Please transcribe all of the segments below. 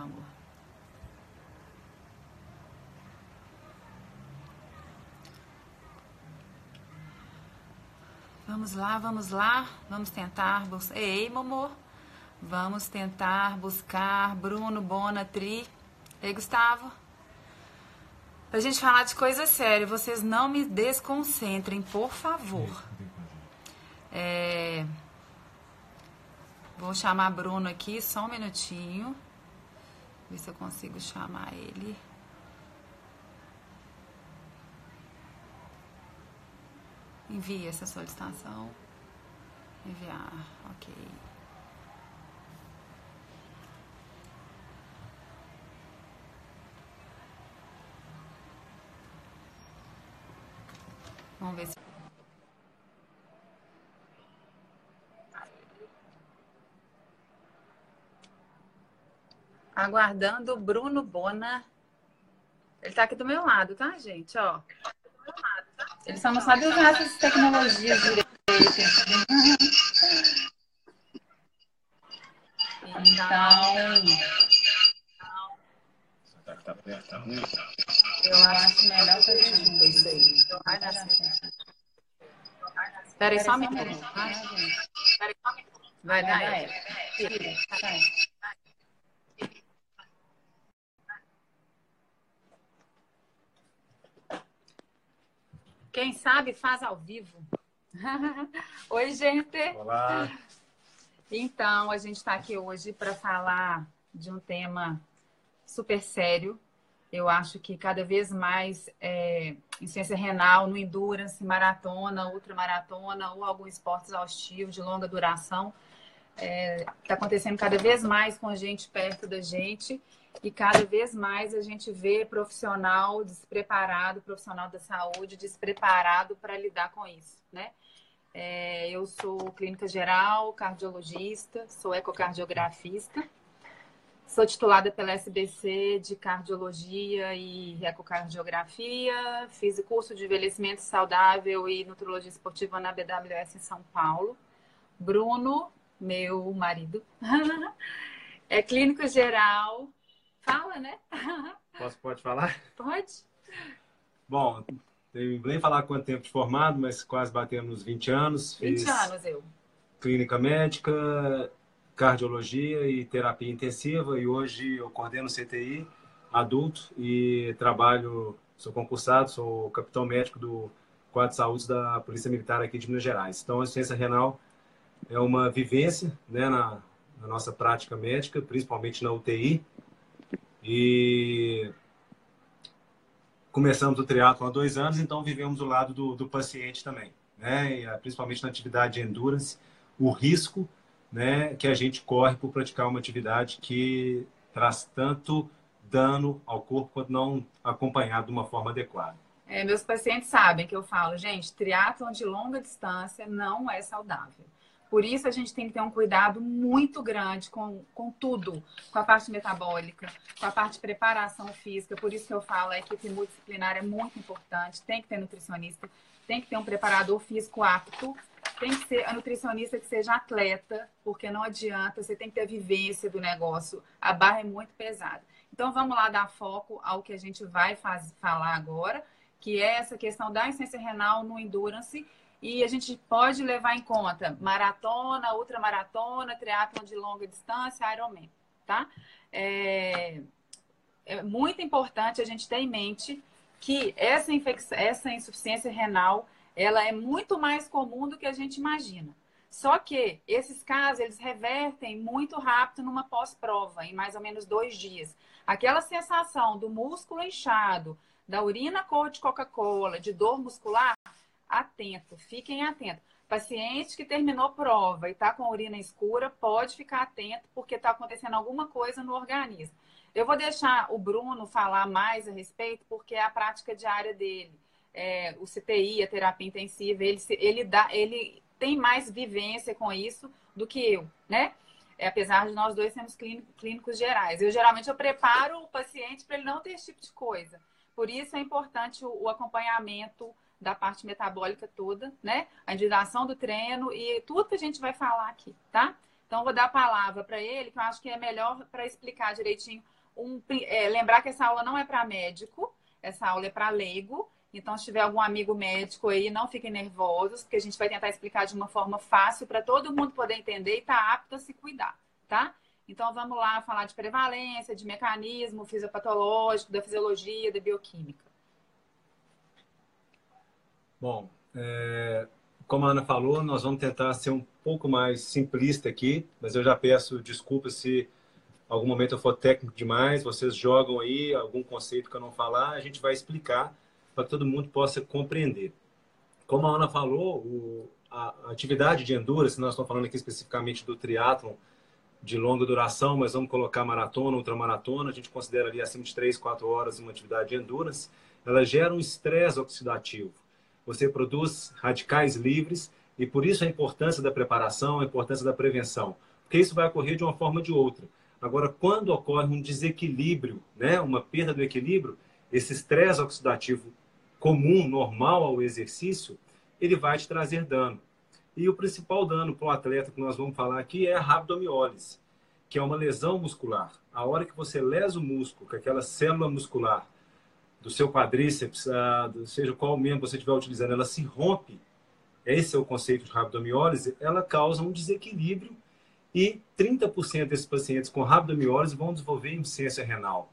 amor. Vamos lá, vamos lá. Vamos tentar buscar... Ei, amor. Vamos tentar buscar Bruno, Bona, Tri. Ei, Gustavo. Pra gente falar de coisa séria, vocês não me desconcentrem, por favor. Vou chamar Bruno aqui, só um minutinho. Ver se eu consigo chamar ele. Envie essa solicitação. Enviar, ok. Vamos ver se... Aguardando o Bruno Bona. Ele tá aqui do meu lado, tá, gente? Ó. Ele só não sabe usar essas tecnologias direito. Então... eu acho melhor fazer junto isso aí. Vai dar certo. Espera aí só um minuto, tá? Vai dar Quem sabe faz ao vivo. Oi, gente. Olá. Então, a gente está aqui hoje para falar de um tema super sério. Eu acho que cada vez mais insuficiência renal, no endurance, maratona, ultramaratona ou algum esporte exaustivo de longa duração, está acontecendo cada vez mais com a gente perto da gente e cada vez mais a gente vê profissional despreparado, profissional da saúde despreparado para lidar com isso, né? Eu sou clínica geral, cardiologista, sou ecocardiografista. Sou titulada pela SBC de cardiologia e ecocardiografia. Fiz o curso de envelhecimento saudável e nutrologia esportiva na BWS em São Paulo. Bruno, meu marido, é clínico geral. Fala, né? Pode falar? Pode. Bom, tenho nem falar quanto tempo de formado, mas quase batendo nos 20 anos. 20 anos eu. Clínica médica, cardiologia e terapia intensiva, e hoje eu coordeno CTI adulto e trabalho, sou concursado, sou capitão médico do quadro de saúde da Polícia Militar aqui de Minas Gerais. Então, a insuficiência renal é uma vivência, né, na nossa prática médica, principalmente na UTI, e começamos o triatlo há 2 anos, então vivemos do lado do paciente também, né, e, principalmente na atividade de endurance, o risco, né, que a gente corre por praticar uma atividade que traz tanto dano ao corpo quanto não acompanhado de uma forma adequada. Meus pacientes sabem que eu falo, gente, triatlon de longa distância não é saudável. Por isso a gente tem que ter um cuidado muito grande com tudo, com a parte metabólica, com a parte de preparação física. Por isso que eu falo, a equipe multidisciplinar é muito importante, tem que ter nutricionista, tem que ter um preparador físico apto, tem que ser a nutricionista que seja atleta, porque não adianta, você tem que ter a vivência do negócio, a barra é muito pesada. Então vamos lá dar foco ao que a gente vai falar agora, que é essa questão da insuficiência renal no endurance, e a gente pode levar em conta maratona, ultramaratona, triatlon de longa distância, Ironman, tá? É muito importante a gente ter em mente que essa insuficiência renal, ela é muito mais comum do que a gente imagina. Só que esses casos, eles revertem muito rápido numa pós-prova, em mais ou menos 2 dias. Aquela sensação do músculo inchado, da urina cor de Coca-Cola, de dor muscular, atento, fiquem atentos. Paciente que terminou prova e está com a urina escura, pode ficar atento porque está acontecendo alguma coisa no organismo. Eu vou deixar o Bruno falar mais a respeito, porque é a prática diária dele. O CTI, a terapia intensiva, ele tem mais vivência com isso do que eu, né? Apesar de nós dois sermos clínicos gerais. Geralmente eu preparo o paciente para ele não ter esse tipo de coisa. Por isso é importante o acompanhamento da parte metabólica toda, né? A individuação do treino e tudo que a gente vai falar aqui, tá? Então, eu vou dar a palavra para ele, que eu acho que é melhor para explicar direitinho. Lembrar que essa aula não é para médico, essa aula é para leigo. Então, se tiver algum amigo médico aí, não fiquem nervosos, porque a gente vai tentar explicar de uma forma fácil para todo mundo poder entender e estar apto a se cuidar, tá? Então, vamos lá falar de prevalência, de mecanismo fisiopatológico, da fisiologia, da bioquímica. Bom, como a Ana falou, nós vamos tentar ser um pouco mais simplista aqui, mas eu já peço desculpas se algum momento eu for técnico demais, vocês jogam aí algum conceito que eu não falar, a gente vai explicar para que todo mundo possa compreender. Como a Ana falou, a atividade de endurance, nós estamos falando aqui especificamente do triatlon de longa duração, mas vamos colocar maratona, ultramaratona, a gente considera ali acima de 3, 4 horas uma atividade de endurance, ela gera um estresse oxidativo. Você produz radicais livres e por isso a importância da preparação, a importância da prevenção, porque isso vai ocorrer de uma forma ou de outra. Agora, quando ocorre um desequilíbrio, né, uma perda do equilíbrio, esse estresse oxidativo comum, normal ao exercício, ele vai te trazer dano. E o principal dano para o atleta que nós vamos falar aqui é a rabdomiólise, que é uma lesão muscular. A hora que você lesa o músculo, que aquela célula muscular do seu quadríceps, seja qual membro você estiver utilizando, ela se rompe, esse é o conceito de rabdomiólise, ela causa um desequilíbrio e 30% desses pacientes com rabdomiólise vão desenvolver insuficiência renal.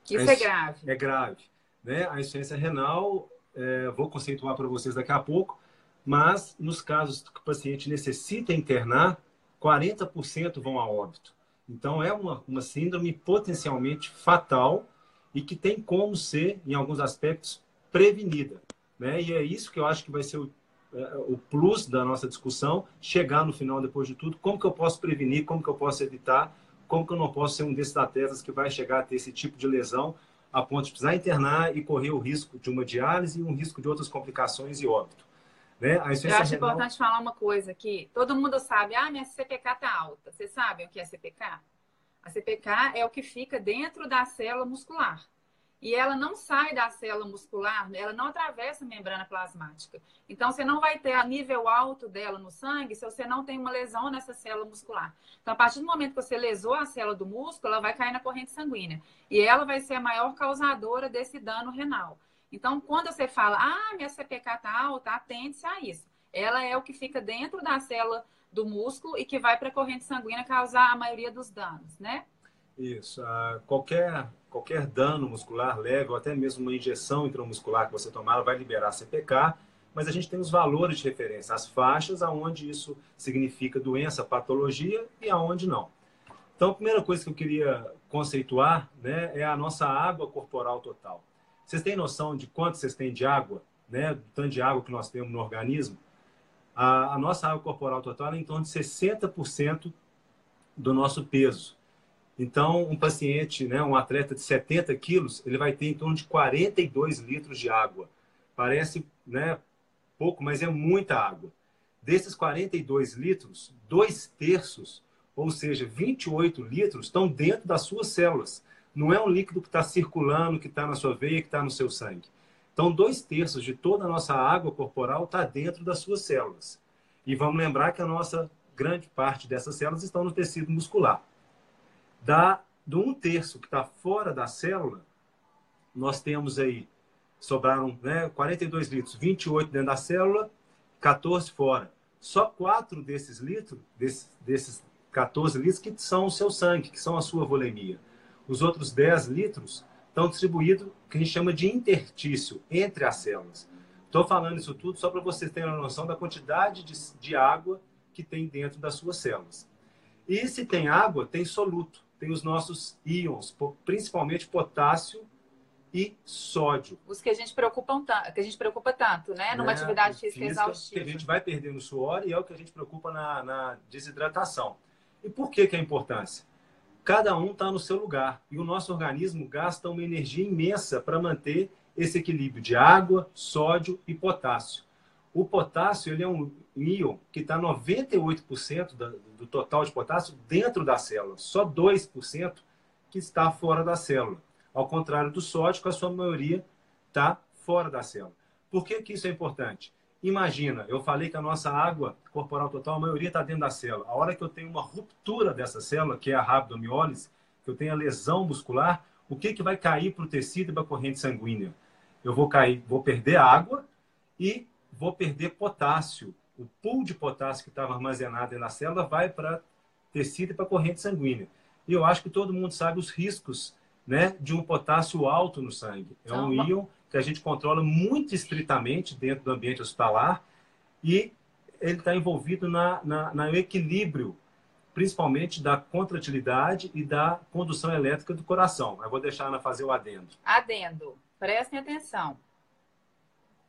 Isso é grave. É grave. Né? A insuficiência renal, vou conceituar para vocês daqui a pouco, mas nos casos que o paciente necessita internar, 40% vão a óbito. Então, é uma síndrome potencialmente fatal e que tem como ser, em alguns aspectos, prevenida. Né? E é isso que eu acho que vai ser o plus da nossa discussão, chegar no final, depois de tudo, como que eu posso prevenir, como que eu posso evitar, como que eu não posso ser um desses atletas que vai chegar a ter esse tipo de lesão a ponto de precisar internar e correr o risco de uma diálise e um risco de outras complicações e óbito. Né? Eu acho importante falar uma coisa aqui. Todo mundo sabe, minha CPK está alta. Vocês sabem o que é CPK? A CPK é o que fica dentro da célula muscular. E ela não sai da célula muscular, ela não atravessa a membrana plasmática. Então, você não vai ter a nível alto dela no sangue se você não tem uma lesão nessa célula muscular. Então, a partir do momento que você lesou a célula do músculo, ela vai cair na corrente sanguínea. E ela vai ser a maior causadora desse dano renal. Então, quando você fala, minha CPK está alta, atente-se a isso. Ela é o que fica dentro da célula do músculo e que vai para a corrente sanguínea causar a maioria dos danos, né? Isso. Qualquer dano muscular leve, ou até mesmo uma injeção intramuscular que você tomar, vai liberar CPK, mas a gente tem os valores de referência, as faixas aonde isso significa doença, patologia e aonde não. Então, a primeira coisa que eu queria conceituar, né, é a nossa água corporal total. Vocês têm noção de quanto vocês têm de água, né, do tanto de água que nós temos no organismo? A nossa água corporal total é em torno de 60% do nosso peso. Então, um paciente, né, um atleta de 70 quilos, ele vai ter em torno de 42 litros de água. Parece, né, pouco, mas é muita água. Desses 42 litros, 2/3, ou seja, 28 litros, estão dentro das suas células. Não é um líquido que está circulando, que está na sua veia, que está no seu sangue. Então, 2/3 de toda a nossa água corporal está dentro das suas células. E vamos lembrar que a nossa grande parte dessas células estão no tecido muscular. Do 1/3 que está fora da célula, nós temos aí, sobraram, né, 42 litros, 28 dentro da célula, 14 fora. Só 4 desses litros, desses 14 litros, que são o seu sangue, que são a sua volemia. Os outros 10 litros estão distribuídos, que a gente chama de interstício, entre as células. Estou falando isso tudo só para vocês terem uma noção da quantidade de água que tem dentro das suas células. E se tem água, tem soluto. Tem os nossos íons, principalmente potássio e sódio. Os que a gente preocupa tanto, né? Numa atividade física exaustiva. Que a gente vai perdendo suor e é o que a gente preocupa na desidratação. E por que é a importância? Cada um está no seu lugar. E o nosso organismo gasta uma energia imensa para manter esse equilíbrio de água, sódio e potássio. O potássio ele é um íon que está 98% do total de potássio dentro da célula. Só 2% que está fora da célula. Ao contrário do sódio, que a sua maioria está fora da célula. Por que isso é importante? Imagina, eu falei que a nossa água corporal total, a maioria está dentro da célula. A hora que eu tenho uma ruptura dessa célula, que é a rabdomiólise, que eu tenho a lesão muscular, o que vai cair para o tecido e para a corrente sanguínea? Eu vou perder água e vou perder potássio. O pool de potássio que estava armazenado na célula vai para tecido e para a corrente sanguínea. E eu acho que todo mundo sabe os riscos, né, de um potássio alto no sangue. É um íon que a gente controla muito estritamente dentro do ambiente hospitalar e ele está envolvido no equilíbrio, principalmente da contratilidade e da condução elétrica do coração. Eu vou deixar a Ana fazer o adendo. Adendo. Prestem atenção.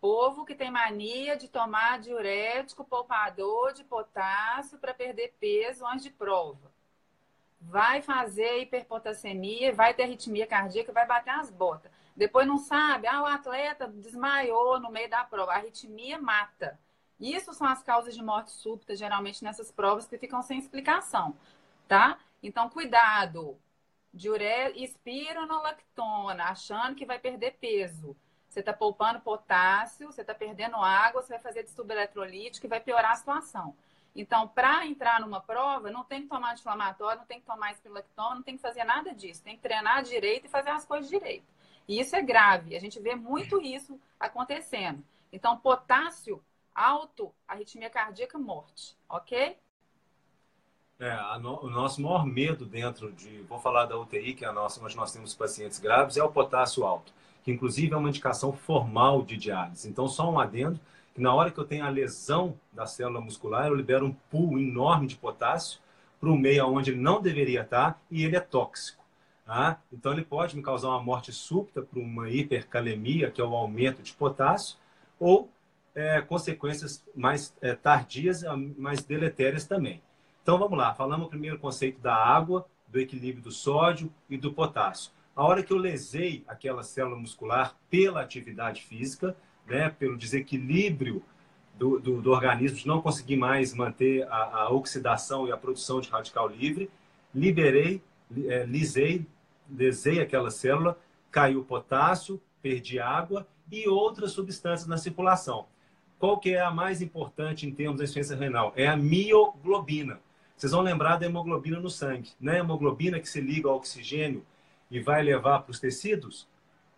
Povo que tem mania de tomar diurético, poupador de potássio para perder peso antes de prova. Vai fazer hiperpotassemia, vai ter arritmia cardíaca, vai bater as botas. Depois não sabe, o atleta desmaiou no meio da prova. A arritmia mata. Isso são as causas de morte súbita, geralmente nessas provas que ficam sem explicação, tá? Então, cuidado. Espironolactona, achando que vai perder peso. Você está poupando potássio, você está perdendo água, você vai fazer distúrbio eletrolítico e vai piorar a situação. Então, para entrar numa prova, não tem que tomar anti-inflamatório, não tem que tomar espironolactona, não tem que fazer nada disso. Tem que treinar direito e fazer as coisas direito. E isso é grave. A gente vê muito isso acontecendo. Então, potássio alto, arritmia cardíaca, morte. Ok? O nosso maior medo dentro vou falar da UTI, que é a nossa, onde nós temos pacientes graves, é o potássio alto, que inclusive é uma indicação formal de diálise. Então, só um adendo, que na hora que eu tenho a lesão da célula muscular, eu libero um pool enorme de potássio para o meio onde ele não deveria estar e ele é tóxico. Tá? Então, ele pode me causar uma morte súbita por uma hipercalemia, que é o aumento de potássio, ou consequências mais tardias, mais deletérias também. Então, vamos lá. Falamos o primeiro conceito da água, do equilíbrio do sódio e do potássio. A hora que eu lesei aquela célula muscular pela atividade física, né, pelo desequilíbrio do organismo, de não conseguir mais manter a oxidação e a produção de radical livre, lesei aquela célula, caiu o potássio, perdi água e outras substâncias na circulação. Qual que é a mais importante em termos da insuficiência renal? É a mioglobina. Vocês vão lembrar da hemoglobina no sangue. Não é a hemoglobina que se liga ao oxigênio e vai levar para os tecidos?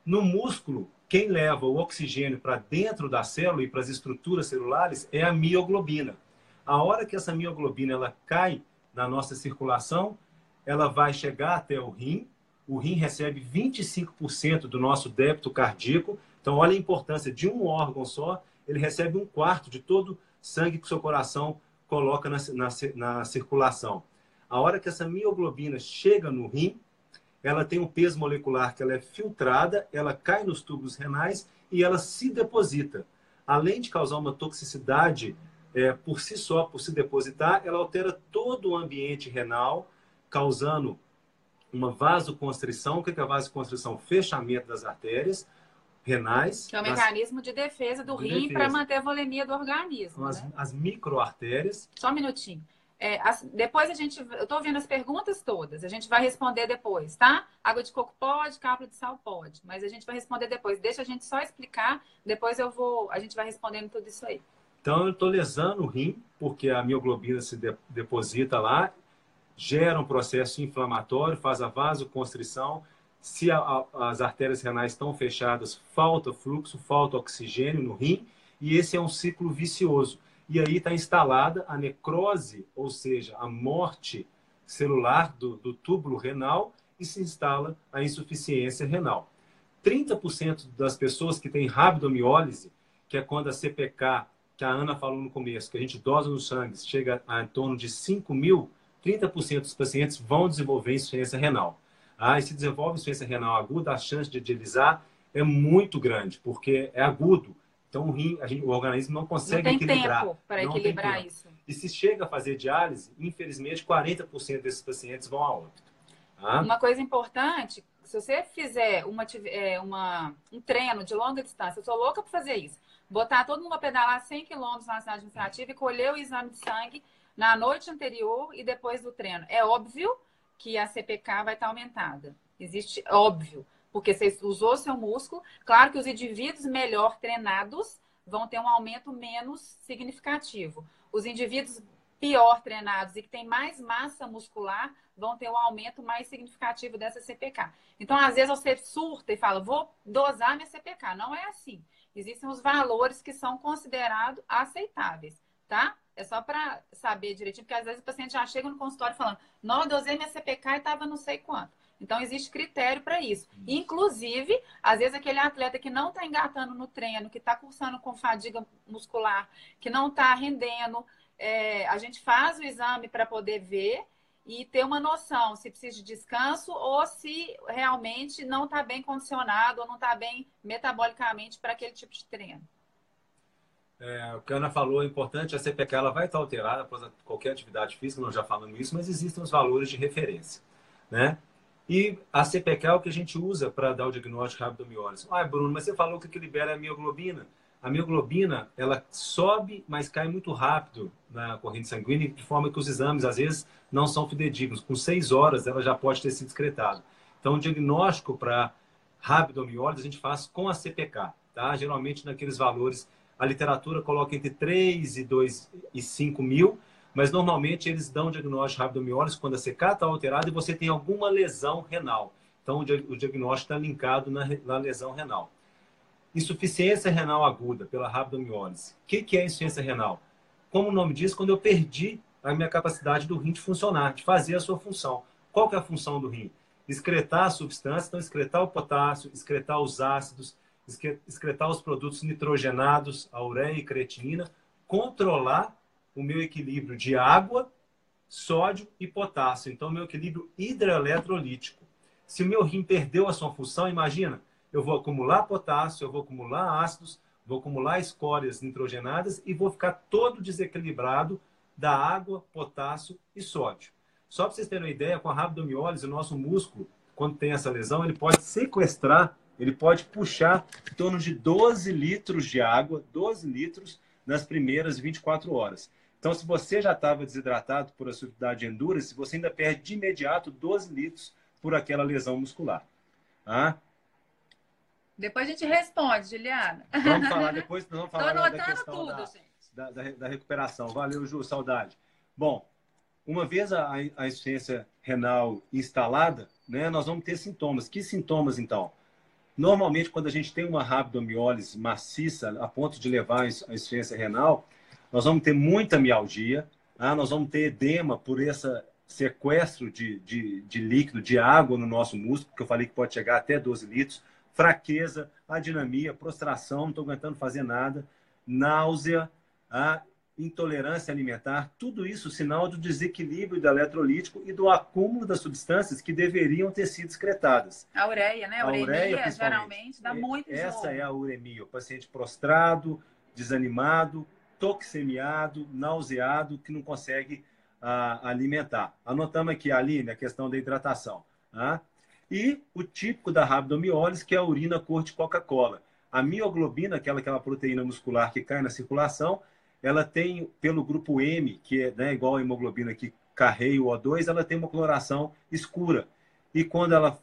No músculo, quem leva o oxigênio para dentro da célula e para as estruturas celulares é a mioglobina. A hora que essa mioglobina ela cai na nossa circulação, ela vai chegar até o rim recebe 25% do nosso débito cardíaco. Então, olha a importância de um órgão só, ele recebe 1/4 de todo o sangue que o seu coração coloca na circulação. A hora que essa mioglobina chega no rim, ela tem um peso molecular que ela é filtrada, ela cai nos tubos renais e ela se deposita. Além de causar uma toxicidade por si só, por se depositar, ela altera todo o ambiente renal, causando uma vasoconstrição. O que é a vasoconstrição? Fechamento das artérias renais. Que é o mecanismo de defesa do rim para manter a volemia do organismo. As microartérias. Só um minutinho. Depois eu estou vendo as perguntas todas, a gente vai responder depois, tá? Água de coco pode, cápsula de sal pode, mas a gente vai responder depois. Deixa a gente só explicar, depois a gente vai respondendo tudo isso aí. Então, eu estou lesando o rim, porque a mioglobina se deposita lá, gera um processo inflamatório, faz a vasoconstrição. Se as artérias renais estão fechadas, falta fluxo, falta oxigênio no rim, e esse é um ciclo vicioso. E aí está instalada a necrose, ou seja, a morte celular do túbulo renal, e se instala a insuficiência renal. 30% das pessoas que têm rabdomiólise, que é quando a CPK, que a Ana falou no começo, que a gente dosa no sangue, chega a em torno de 5.000, 30% dos pacientes vão desenvolver insuficiência renal. E se desenvolve insuficiência renal aguda, a chance de dialisar é muito grande, porque é agudo. Então, o organismo não consegue equilibrar. Não tem tempo para equilibrar isso. E se chega a fazer diálise, infelizmente, 40% desses pacientes vão a óbito. Uma coisa importante, se você fizer um treino de longa distância, eu sou louca para fazer isso, botar todo mundo a pedalar 100 km na cidade administrativa e colher o exame de sangue na noite anterior e depois do treino. É óbvio que a CPK vai estar aumentada. Existe, óbvio. Porque você usou seu músculo. Claro que os indivíduos melhor treinados vão ter um aumento menos significativo. Os indivíduos pior treinados e que têm mais massa muscular vão ter um aumento mais significativo dessa CPK. Então, às vezes, você surta e fala, vou dosar minha CPK. Não é assim. Existem os valores que são considerados aceitáveis, tá? É só para saber direitinho, porque às vezes o paciente já chega no consultório falando, não, eu dosei minha CPK e estava não sei quanto. Então, existe critério para isso. Inclusive, às vezes, aquele atleta que não está engatando no treino, que está cursando com fadiga muscular, que não está rendendo, a gente faz o exame para poder ver e ter uma noção se precisa de descanso ou se realmente não está bem condicionado ou não está bem metabolicamente para aquele tipo de treino. O que a Ana falou é importante, a CPK ela vai estar alterada após qualquer atividade física, nós já falamos isso, mas existem os valores de referência, né? E a CPK é o que a gente usa para dar o diagnóstico de rabdomiólise. Bruno, mas você falou que o que libera é a mioglobina. A mioglobina, ela sobe, mas cai muito rápido na corrente sanguínea, de forma que os exames, às vezes, não são fidedignos. Com 6 horas, ela já pode ter sido excretada. Então, o diagnóstico para rabdomiólise a gente faz com a CPK, tá? Geralmente, naqueles valores, a literatura coloca entre 3 e 5 mil, mas normalmente eles dão diagnóstico de rabdomiólise quando a CK está alterada e você tem alguma lesão renal. Então, o diagnóstico está linkado na lesão renal. Insuficiência renal aguda pela rabdomiólise. O que é insuficiência renal? Como o nome diz, quando eu perdi a minha capacidade do rim de funcionar, de fazer a sua função. Qual que é a função do rim? Excretar a substância, então excretar o potássio, excretar os ácidos, excretar os produtos nitrogenados, a ureia e creatinina, controlar o meu equilíbrio de água, sódio e potássio. Então, o meu equilíbrio hidroeletrolítico. Se o meu rim perdeu a sua função, imagina, eu vou acumular potássio, eu vou acumular ácidos, vou acumular escórias nitrogenadas e vou ficar todo desequilibrado da água, potássio e sódio. Só para vocês terem uma ideia, com a rabdomiólise, o nosso músculo, quando tem essa lesão, ele pode sequestrar, ele pode puxar em torno de 12 litros de água, 12 litros nas primeiras 24 horas. Então, se você já estava desidratado por atividade de endurance, você ainda perde de imediato 12 litros por aquela lesão muscular. Depois a gente responde, Juliana. Vamos falar depois, nós vamos falar da questão tudo, da recuperação. Valeu, Ju, saudade. Bom, uma vez a insuficiência renal instalada, né, nós vamos ter sintomas. Que sintomas, então? Normalmente, quando a gente tem uma rabdomiólise maciça, a ponto de levar a insuficiência renal, nós vamos ter muita mialgia, nós vamos ter edema por esse sequestro de líquido, de água no nosso músculo, que eu falei que pode chegar até 12 litros, fraqueza, adinamia, prostração, não estou aguentando fazer nada, náusea, intolerância alimentar, tudo isso sinal do desequilíbrio do eletrolítico e do acúmulo das substâncias que deveriam ter sido excretadas. A ureia, né? A uremia, geralmente, dá muito enjoo. Essa é a uremia, o paciente prostrado, desanimado, toxemiado, nauseado, que não consegue alimentar. Anotamos aqui, Aline, a questão da hidratação. E o típico da rabdomiólise, que é a urina cor de Coca-Cola. A mioglobina, aquela proteína muscular que cai na circulação, ela tem, pelo grupo M, que é, né, igual a hemoglobina que carrega o O2, ela tem uma coloração escura. E quando ela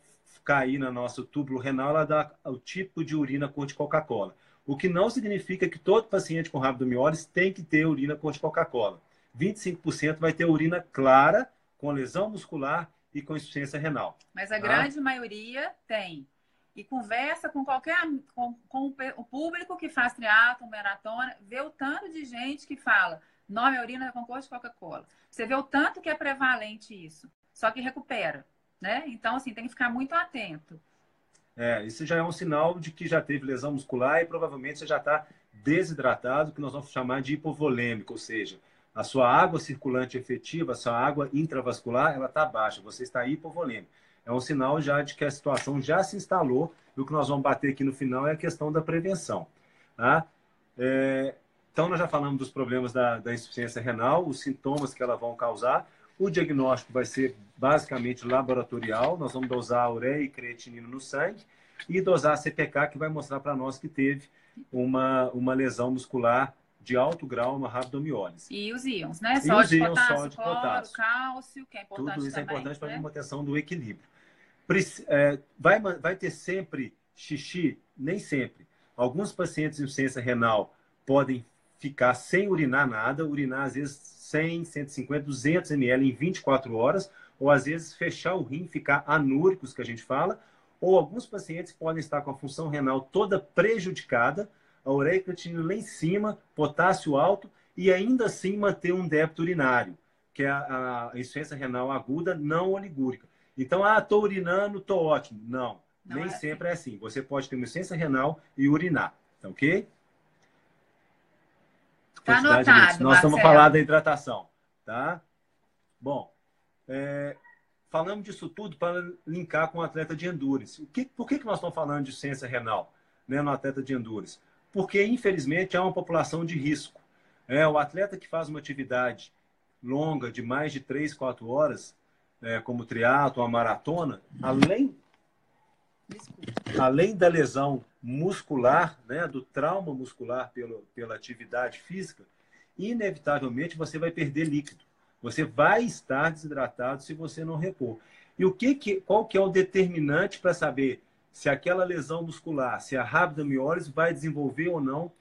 cair no nosso túbulo renal, ela dá o tipo de urina cor de Coca-Cola. O que não significa que todo paciente com rabdomiólise tem que ter urina cor de Coca-Cola. 25% vai ter urina clara, com lesão muscular e com insuficiência renal. Mas a grande maioria tem. E conversa com com o público que faz triatlon, maratona, vê o tanto de gente que fala, não, minha urina é com cor de Coca-Cola. Você vê o tanto que é prevalente isso. Só que recupera, né? Então, assim, tem que ficar muito atento. Isso já é um sinal de que já teve lesão muscular e provavelmente você já está desidratado, que nós vamos chamar de hipovolêmico, ou seja, a sua água circulante efetiva, a sua água intravascular, ela está baixa, você está hipovolêmico. É um sinal já de que a situação já se instalou e o que nós vamos bater aqui no final é a questão da prevenção. Então, nós já falamos dos problemas da insuficiência renal, os sintomas que ela vão causar. O diagnóstico vai ser basicamente laboratorial. Nós vamos dosar a ureia e creatinina no sangue e dosar a CPK, que vai mostrar para nós que teve uma lesão muscular de alto grau, uma rabdomiólise. E os íons, né? Sódio, potássio, cálcio, que é importante. Tudo isso também, é importante para a né? manutenção do equilíbrio. Vai ter sempre xixi? Nem sempre. Alguns pacientes de insuficiência renal podem ficar sem urinar nada, urinar às vezes 100, 150, 200 ml em 24 horas, ou às vezes fechar o rim, ficar anúricos, que a gente fala, ou alguns pacientes podem estar com a função renal toda prejudicada, a ureia-creatinina lá em cima, potássio alto, e ainda assim manter um débito urinário, que é a insuficiência renal aguda não oligúrica. Então, estou urinando, estou ótimo. Não, nem sempre é assim. Você pode ter uma insuficiência renal e urinar, tá ok? Tá anotado, nós estamos falando da hidratação, tá? Bom, falamos disso tudo para linkar com o atleta de endurance. Por que nós estamos falando de insuficiência renal, né, no atleta de endurance? Porque, infelizmente, é uma população de risco. O atleta que faz uma atividade longa de mais de 3, 4 horas, como triatlo, a maratona, além da lesão muscular, né, do trauma muscular pela atividade física, inevitavelmente você vai perder líquido. Você vai estar desidratado se você não repor. E qual que é o determinante para saber se aquela lesão muscular, se a rabdomiólise vai desenvolver ou não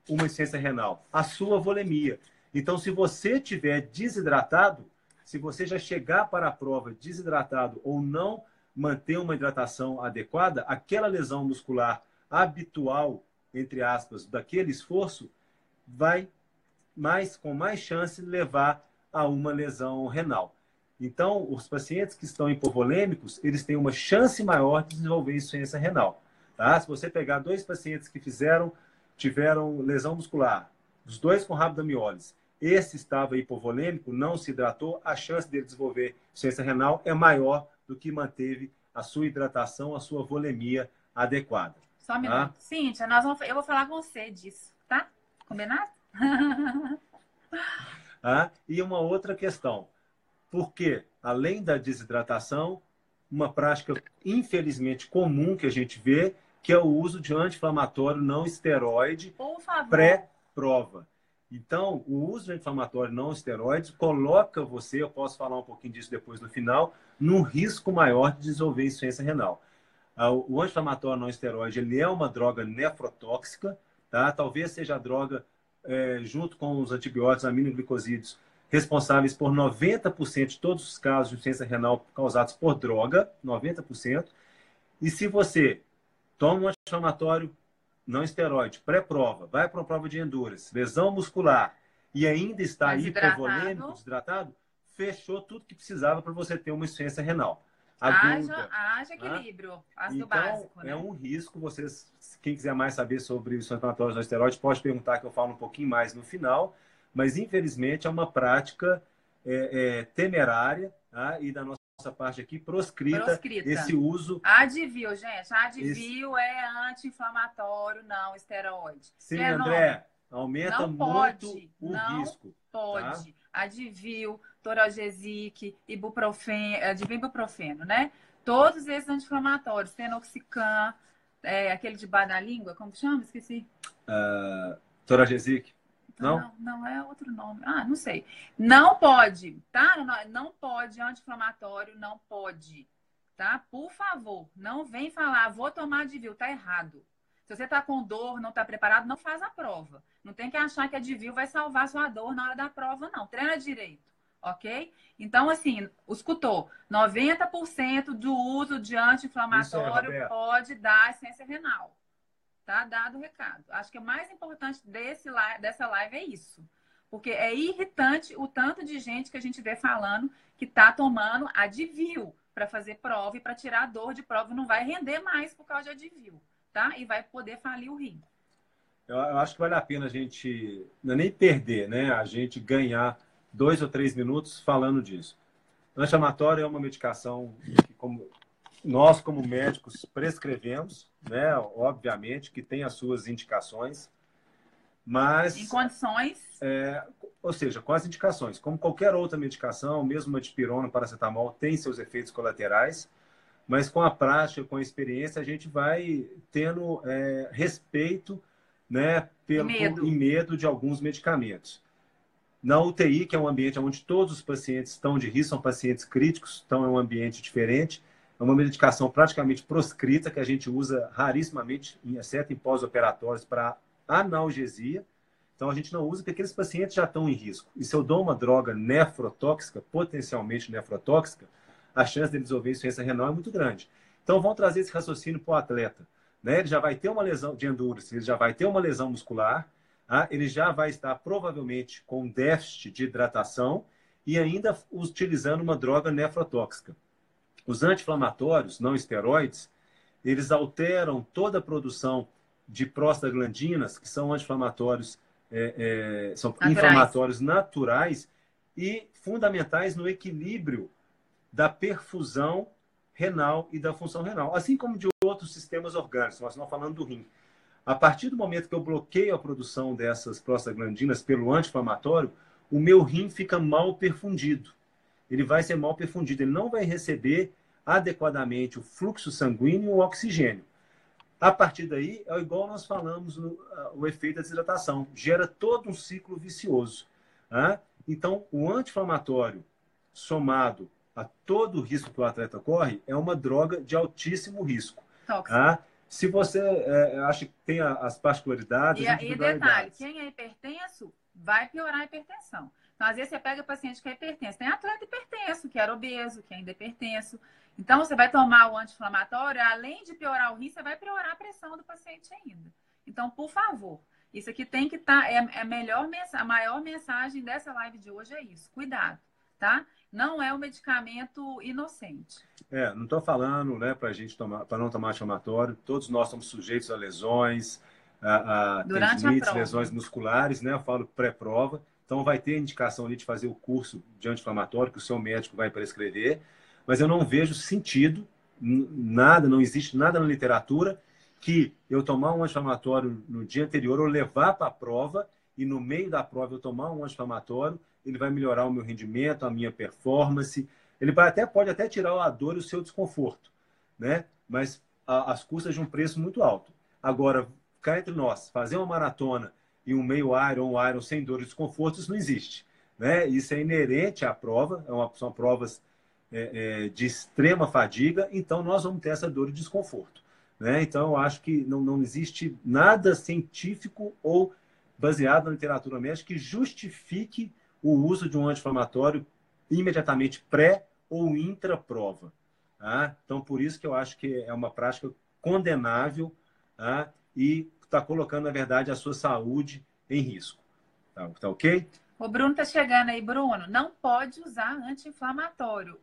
uma insuficiência renal? A sua volemia. Então, se você tiver desidratado, se você já chegar para a prova desidratado ou não manter uma hidratação adequada, aquela lesão muscular habitual, entre aspas, daquele esforço, vai com mais chance de levar a uma lesão renal. Então, os pacientes que estão hipovolêmicos, eles têm uma chance maior de desenvolver insuficiência renal. Tá? Se você pegar 2 pacientes que tiveram lesão muscular, os 2 com rabdomiólise, esse estava hipovolêmico, não se hidratou, a chance dele desenvolver insuficiência renal é maior do que manteve a sua hidratação, a sua volemia adequada. Só um minuto. Cíntia, eu vou falar com você disso, tá? Combinado? E uma outra questão. Porque, além da desidratação, uma prática infelizmente comum que a gente vê, que é o uso de anti-inflamatório não esteroide pré-prova. Então, o uso de anti-inflamatório não esteroide coloca você, eu posso falar um pouquinho disso depois no final, num risco maior de desenvolver insuficiência renal. O anti-inflamatório não esteroide, ele é uma droga nefrotóxica, tá? Talvez seja a droga, junto com os antibióticos aminoglicosídeos, responsáveis por 90% de todos os casos de insuficiência renal causados por droga, 90%. E se você toma um anti-inflamatório não esteroide, pré-prova, vai para uma prova de endurance, lesão muscular, e ainda está hipovolêmico, desidratado, fechou tudo que precisava para você ter uma insuficiência renal. Haja equilíbrio, então, básico, né? É um risco. Quem quiser mais saber sobre os anti-inflamatórios não esteroides, pode perguntar que eu falo um pouquinho mais no final. Mas, infelizmente, é uma prática temerária, tá? E da nossa parte aqui, proscrita esse uso. Advil, gente. Advil é anti-inflamatório, não esteroide. Sim, André, aumenta muito o risco. Pode. Tá? Advil, Toralgesic, ibuprofeno, né? Todos esses anti-inflamatórios, Tenoxicam, aquele de bar da língua, como chama? Esqueci. Toralgesic. Não é outro nome. Não sei. Não pode, tá? Não pode, anti-inflamatório, não pode, tá? Por favor, não vem falar, vou tomar Advil, tá errado. Se você tá com dor, não tá preparado, não faz a prova. Não tem que achar que a Advil vai salvar sua dor na hora da prova, não. Treina direito, ok? Então, assim, escutou, 90% do uso de anti-inflamatório pode dar insuficiência renal. Tá dado o recado. Acho que o mais importante dessa live é isso. Porque é irritante o tanto de gente que a gente vê falando que tá tomando Advil para fazer prova e para tirar a dor de prova. Não vai render mais por causa de Advil, tá? E vai poder falir o rim. Eu acho que vale a pena a gente, não é nem perder, né? A gente ganhar 2 ou 3 minutos falando disso. Anti-inflamatório é uma medicação que, nós, como médicos, prescrevemos, né? Obviamente que tem as suas indicações, mas... Em condições... ou seja, com as indicações. Como qualquer outra medicação, mesmo a dipirona, paracetamol, tem seus efeitos colaterais, mas com a prática, com a experiência, a gente vai tendo respeito, né? E medo de alguns medicamentos. Na UTI, que é um ambiente onde todos os pacientes estão de risco, são pacientes críticos, então é um ambiente diferente. É uma medicação praticamente proscrita, que a gente usa rarissimamente, exceto em pós-operatórios, para analgesia, Então, a gente não usa porque aqueles pacientes já estão em risco. E se eu dou uma droga nefrotóxica, potencialmente nefrotóxica, a chance de desenvolver insuficiência renal é muito grande. Então, vão trazer esse raciocínio para o atleta. Né? Ele já vai ter uma lesão de endurance, ele já vai ter uma lesão muscular, ele já vai estar provavelmente com déficit de hidratação e ainda utilizando uma droga nefrotóxica. Os anti-inflamatórios, não esteroides, eles alteram toda a produção de prostaglandinas, que são anti-inflamatórios, são inflamatórios naturais e fundamentais no equilíbrio da perfusão renal e da função renal, assim como de outros sistemas orgânicos. Nós estamos falando do rim. A partir do momento que eu bloqueio a produção dessas prostaglandinas pelo anti-inflamatório, o meu rim fica mal perfundido. Ele vai ser mal perfundido, ele não vai receber adequadamente o fluxo sanguíneo e o oxigênio. A partir daí, é igual nós falamos, o efeito da desidratação. Gera todo um ciclo vicioso. Então, o anti-inflamatório, somado a todo o risco que o atleta corre, é uma droga de altíssimo risco. Se você acha que tem as particularidades, e detalhe, quem é hipertenso vai piorar a hipertensão. Então, às vezes, você pega paciente que é hipertenso. Tem atleta hipertenso, que era obeso, que ainda é hipertenso. Então, você vai tomar o anti-inflamatório, além de piorar o rim, você vai piorar a pressão do paciente ainda. Então, por favor, isso aqui tem que estar... a maior mensagem dessa live de hoje é isso. Cuidado, tá? Não é um medicamento inocente. Não estou falando, né, para não tomar anti-inflamatório. Todos nós somos sujeitos a lesões, a tendinites, lesões musculares, né? Eu falo pré-prova. Então, vai ter indicação ali de fazer o curso de anti-inflamatório que o seu médico vai prescrever. Mas eu não vejo sentido, não existe nada na literatura que eu tomar um anti-inflamatório no dia anterior ou levar para a prova e no meio da prova eu tomar um anti-inflamatório, ele vai melhorar o meu rendimento, a minha performance. Ele pode até tirar a dor e o seu desconforto, né? Mas às custas de um preço muito alto. Agora, cá entre nós, fazer uma maratona e um meio Iron, um Iron sem dor e desconforto, isso não existe, né? Isso é inerente à prova, são provas de extrema fadiga, então nós vamos ter essa dor e desconforto, né? Então, eu acho que não existe nada científico ou baseado na literatura médica que justifique o uso de um anti-inflamatório imediatamente pré ou intra-prova. Então, por isso que eu acho que é uma prática condenável e está colocando, na verdade, a sua saúde em risco. Tá ok? O Bruno está chegando aí. Bruno, não pode usar anti-inflamatório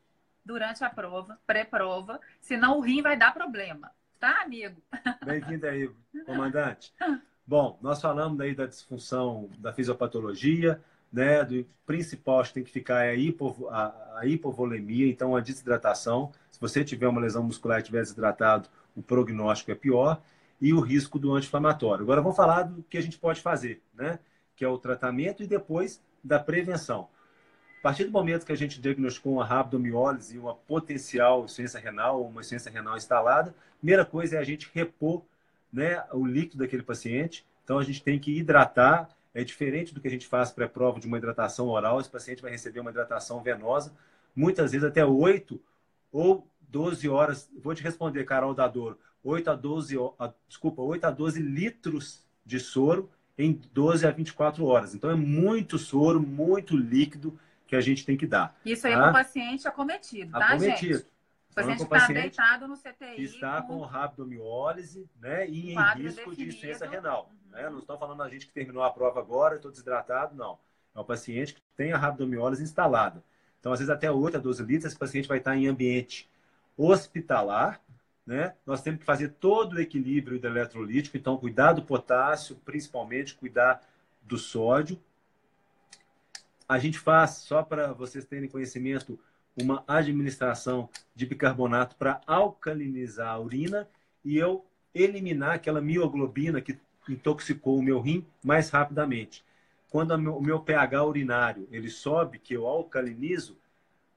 durante a prova, pré-prova, senão o rim vai dar problema. Tá, amigo? Bem-vindo aí, comandante. Bom, nós falamos aí da disfunção da fisiopatologia, né? Do principal que tem que ficar é a hipovolemia, então a desidratação. Se você tiver uma lesão muscular e estiver desidratado, o prognóstico é pior. E o risco do anti-inflamatório. Agora vamos falar do que a gente pode fazer, né? Que é o tratamento e depois da prevenção. A partir do momento que a gente diagnosticou uma rabdomiólise e uma potencial insuficiência renal ou uma insuficiência renal instalada, a primeira coisa é a gente repor, né, o líquido daquele paciente. Então a gente tem que hidratar. É diferente do que a gente faz pré-prova de uma hidratação oral. Esse paciente vai receber uma hidratação venosa, muitas vezes até 8 ou 12 horas. Vou te responder, Carol Dadoro. 8 a 12 litros de soro em 12 a 24 horas. Então, é muito soro, muito líquido que a gente tem que dar. Isso aí é para o paciente acometido, tá, gente? O paciente está deitado no CTI. Que está com rabdomiólise, né? E em risco de insuficiência renal. Né? Não estou falando a gente que terminou a prova agora, estou desidratado, não. É o paciente que tem a rabdomiólise instalada. Então, às vezes, até 8 a 12 litros, esse paciente vai estar em ambiente hospitalar, né? Nós temos que fazer todo o equilíbrio do eletrolítico, então cuidar do potássio, principalmente cuidar do sódio. A gente faz, só para vocês terem conhecimento, uma administração de bicarbonato para alcalinizar a urina e eu eliminar aquela mioglobina que intoxicou o meu rim mais rapidamente. Quando o meu pH urinário ele sobe, que eu alcalinizo,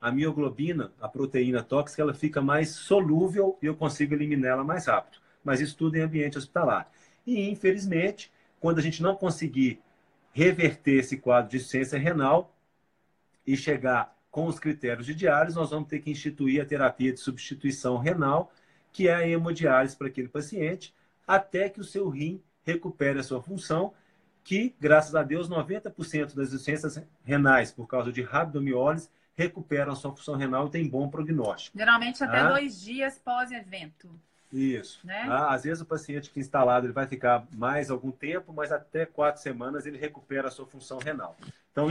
a mioglobina, a proteína tóxica, ela fica mais solúvel e eu consigo eliminar ela mais rápido. Mas isso tudo em ambiente hospitalar. E, infelizmente, quando a gente não conseguir reverter esse quadro de insuficiência renal e chegar com os critérios de diálise, nós vamos ter que instituir a terapia de substituição renal, que é a hemodiálise para aquele paciente, até que o seu rim recupere a sua função, que, graças a Deus, 90% das insuficiências renais por causa de rabdomiólise recuperam a sua função renal e tem bom prognóstico. Geralmente até 2 dias pós-evento. Isso. Né? Às vezes o paciente que instalado ele vai ficar mais algum tempo, mas até 4 semanas ele recupera a sua função renal. Então,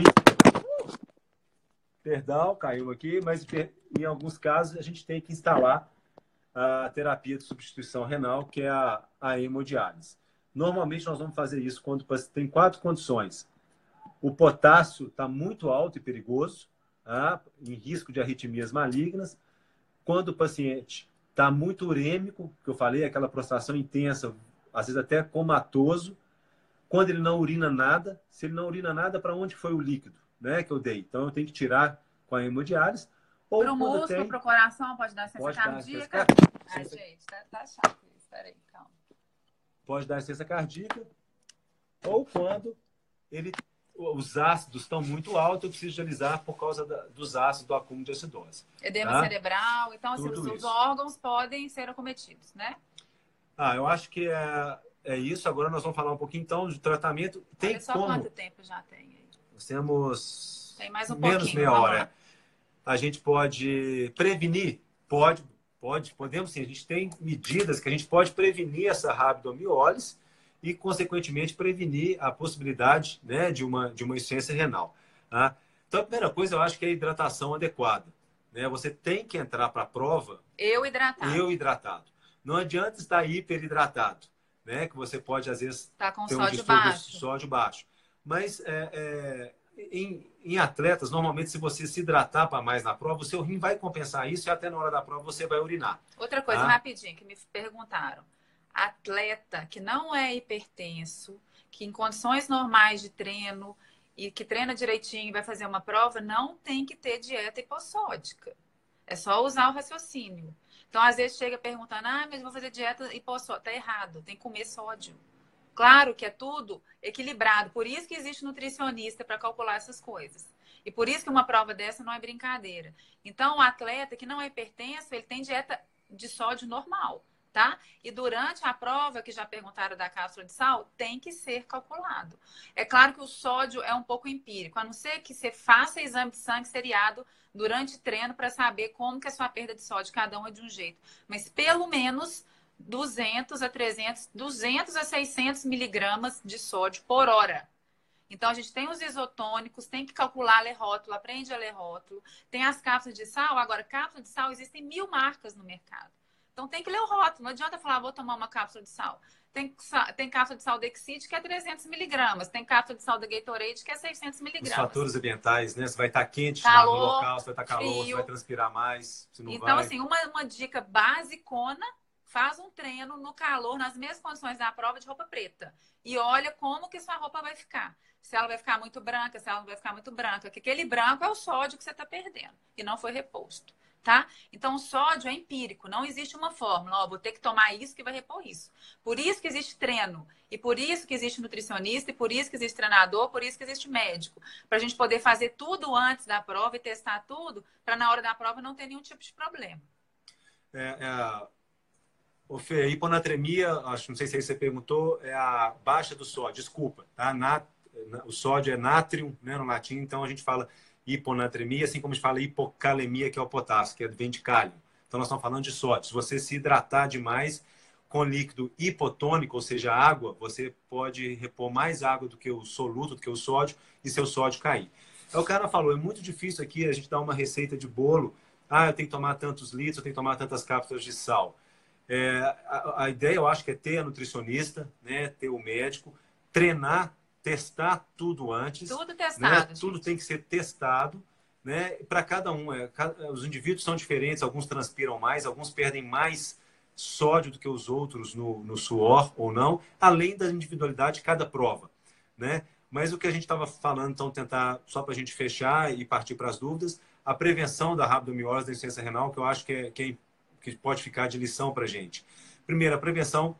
perdão, caiu aqui, mas em alguns casos a gente tem que instalar a terapia de substituição renal, que é a hemodiálise. Normalmente nós vamos fazer isso quando tem 4 condições. O potássio está muito alto e perigoso, em risco de arritmias malignas. Quando o paciente está muito urêmico, que eu falei, aquela prostração intensa, às vezes até comatoso. Quando ele não urina nada, se ele não urina nada, para onde foi o líquido, né, que eu dei? Então eu tenho que tirar com a hemodiálise. Ou para o músculo, para o coração, pode dar ciência cardíaca. Ai, gente, tá chato isso. Peraí, calma. Pode dar ciência cardíaca. Ou quando os ácidos estão muito altos, eu preciso dialisar por causa dos ácidos do acúmulo de acidose. Edema cerebral. Então, assim, os órgãos podem ser acometidos, né? Eu acho que é isso. Agora nós vamos falar um pouquinho, então, de tratamento. Tem Olha só quanto tempo já tem aí. Nós temos tem mais um menos meia hora. A gente pode prevenir? Podemos sim. A gente tem medidas que a gente pode prevenir essa rabdomiólise e, consequentemente, prevenir a possibilidade, né, de uma insuficiência renal. Tá? Então, a primeira coisa, eu acho que é a hidratação adequada. Né? Você tem que entrar para a prova... Eu hidratado. Não adianta estar hiperidratado, né? Que você pode, às vezes, ter um distúrbio de sódio baixo. Mas, em atletas, normalmente, se você se hidratar para mais na prova, o seu rim vai compensar isso e até na hora da prova você vai urinar. Outra coisa, rapidinho, que me perguntaram. Atleta que não é hipertenso, que em condições normais de treino e que treina direitinho e vai fazer uma prova, não tem que ter dieta hipossódica. É só usar o raciocínio. Então, às vezes, chega perguntando, mas eu vou fazer dieta hipossódica. Tá errado, tem que comer sódio. Claro que é tudo equilibrado. Por isso que existe nutricionista para calcular essas coisas. E por isso que uma prova dessa não é brincadeira. Então, o atleta que não é hipertenso, ele tem dieta de sódio normal. Tá? E durante a prova, que já perguntaram da cápsula de sal, tem que ser calculado. É claro que o sódio é um pouco empírico, a não ser que você faça exame de sangue seriado durante o treino para saber como que é a sua perda de sódio, cada um é de um jeito. Mas pelo menos 200 a 300, 200 a 600 miligramas de sódio por hora. Então, a gente tem os isotônicos, tem que calcular, ler rótulo, aprende a ler rótulo. Tem as cápsulas de sal. Agora, cápsula de sal, existem 1000 marcas no mercado. Então, tem que ler o rótulo. Não adianta falar, vou tomar uma cápsula de sal. Tem cápsula de sal Dexid, que é 300 miligramas. Tem cápsula de sal da Gatorade, que é 600 miligramas. Os fatores ambientais, né? Você vai estar quente calor, no local, você vai estar calor, frio. você vai transpirar mais, você não então, vai... assim, uma dica basicona, faz um treino no calor, nas mesmas condições da prova, de roupa preta. E olha como que sua roupa vai ficar. Se ela vai ficar muito branca, se ela não vai ficar muito branca. Porque aquele branco é o sódio que você está perdendo. E não foi reposto. Tá? Então, o sódio é empírico, não existe uma fórmula, vou ter que tomar isso que vai repor isso. Por isso que existe treino, e por isso que existe nutricionista, e por isso que existe treinador, por isso que existe médico. Para a gente poder fazer tudo antes da prova e testar tudo, para na hora da prova não ter nenhum tipo de problema. O Fê, a hiponatremia, não sei se aí você perguntou, é a baixa do sódio, desculpa, tá? O sódio é nátrium, né, no latim, então a gente fala hiponatremia, assim como a gente fala hipocalemia, que é o potássio, que vem de cálcio. Então, nós estamos falando de sódio. Se você se hidratar demais com líquido hipotônico, ou seja, água, você pode repor mais água do que o soluto, do que o sódio, e seu sódio cair. O cara falou, é muito difícil aqui a gente dar uma receita de bolo. Eu tenho que tomar tantos litros, eu tenho que tomar tantas cápsulas de sal. A ideia, eu acho, que é ter a nutricionista, né, ter o médico, treinar, testar tudo antes. Tudo testado. Né? Tudo tem que ser testado, né? Para cada um. Os indivíduos são diferentes, alguns transpiram mais, alguns perdem mais sódio do que os outros no suor ou não, além da individualidade de cada prova. Né? Mas o que a gente estava falando, então, tentar, só para a gente fechar e partir para as dúvidas, a prevenção da rabdomiólise, da insuficiência renal, que eu acho que pode ficar de lição para a gente. Primeiro, a prevenção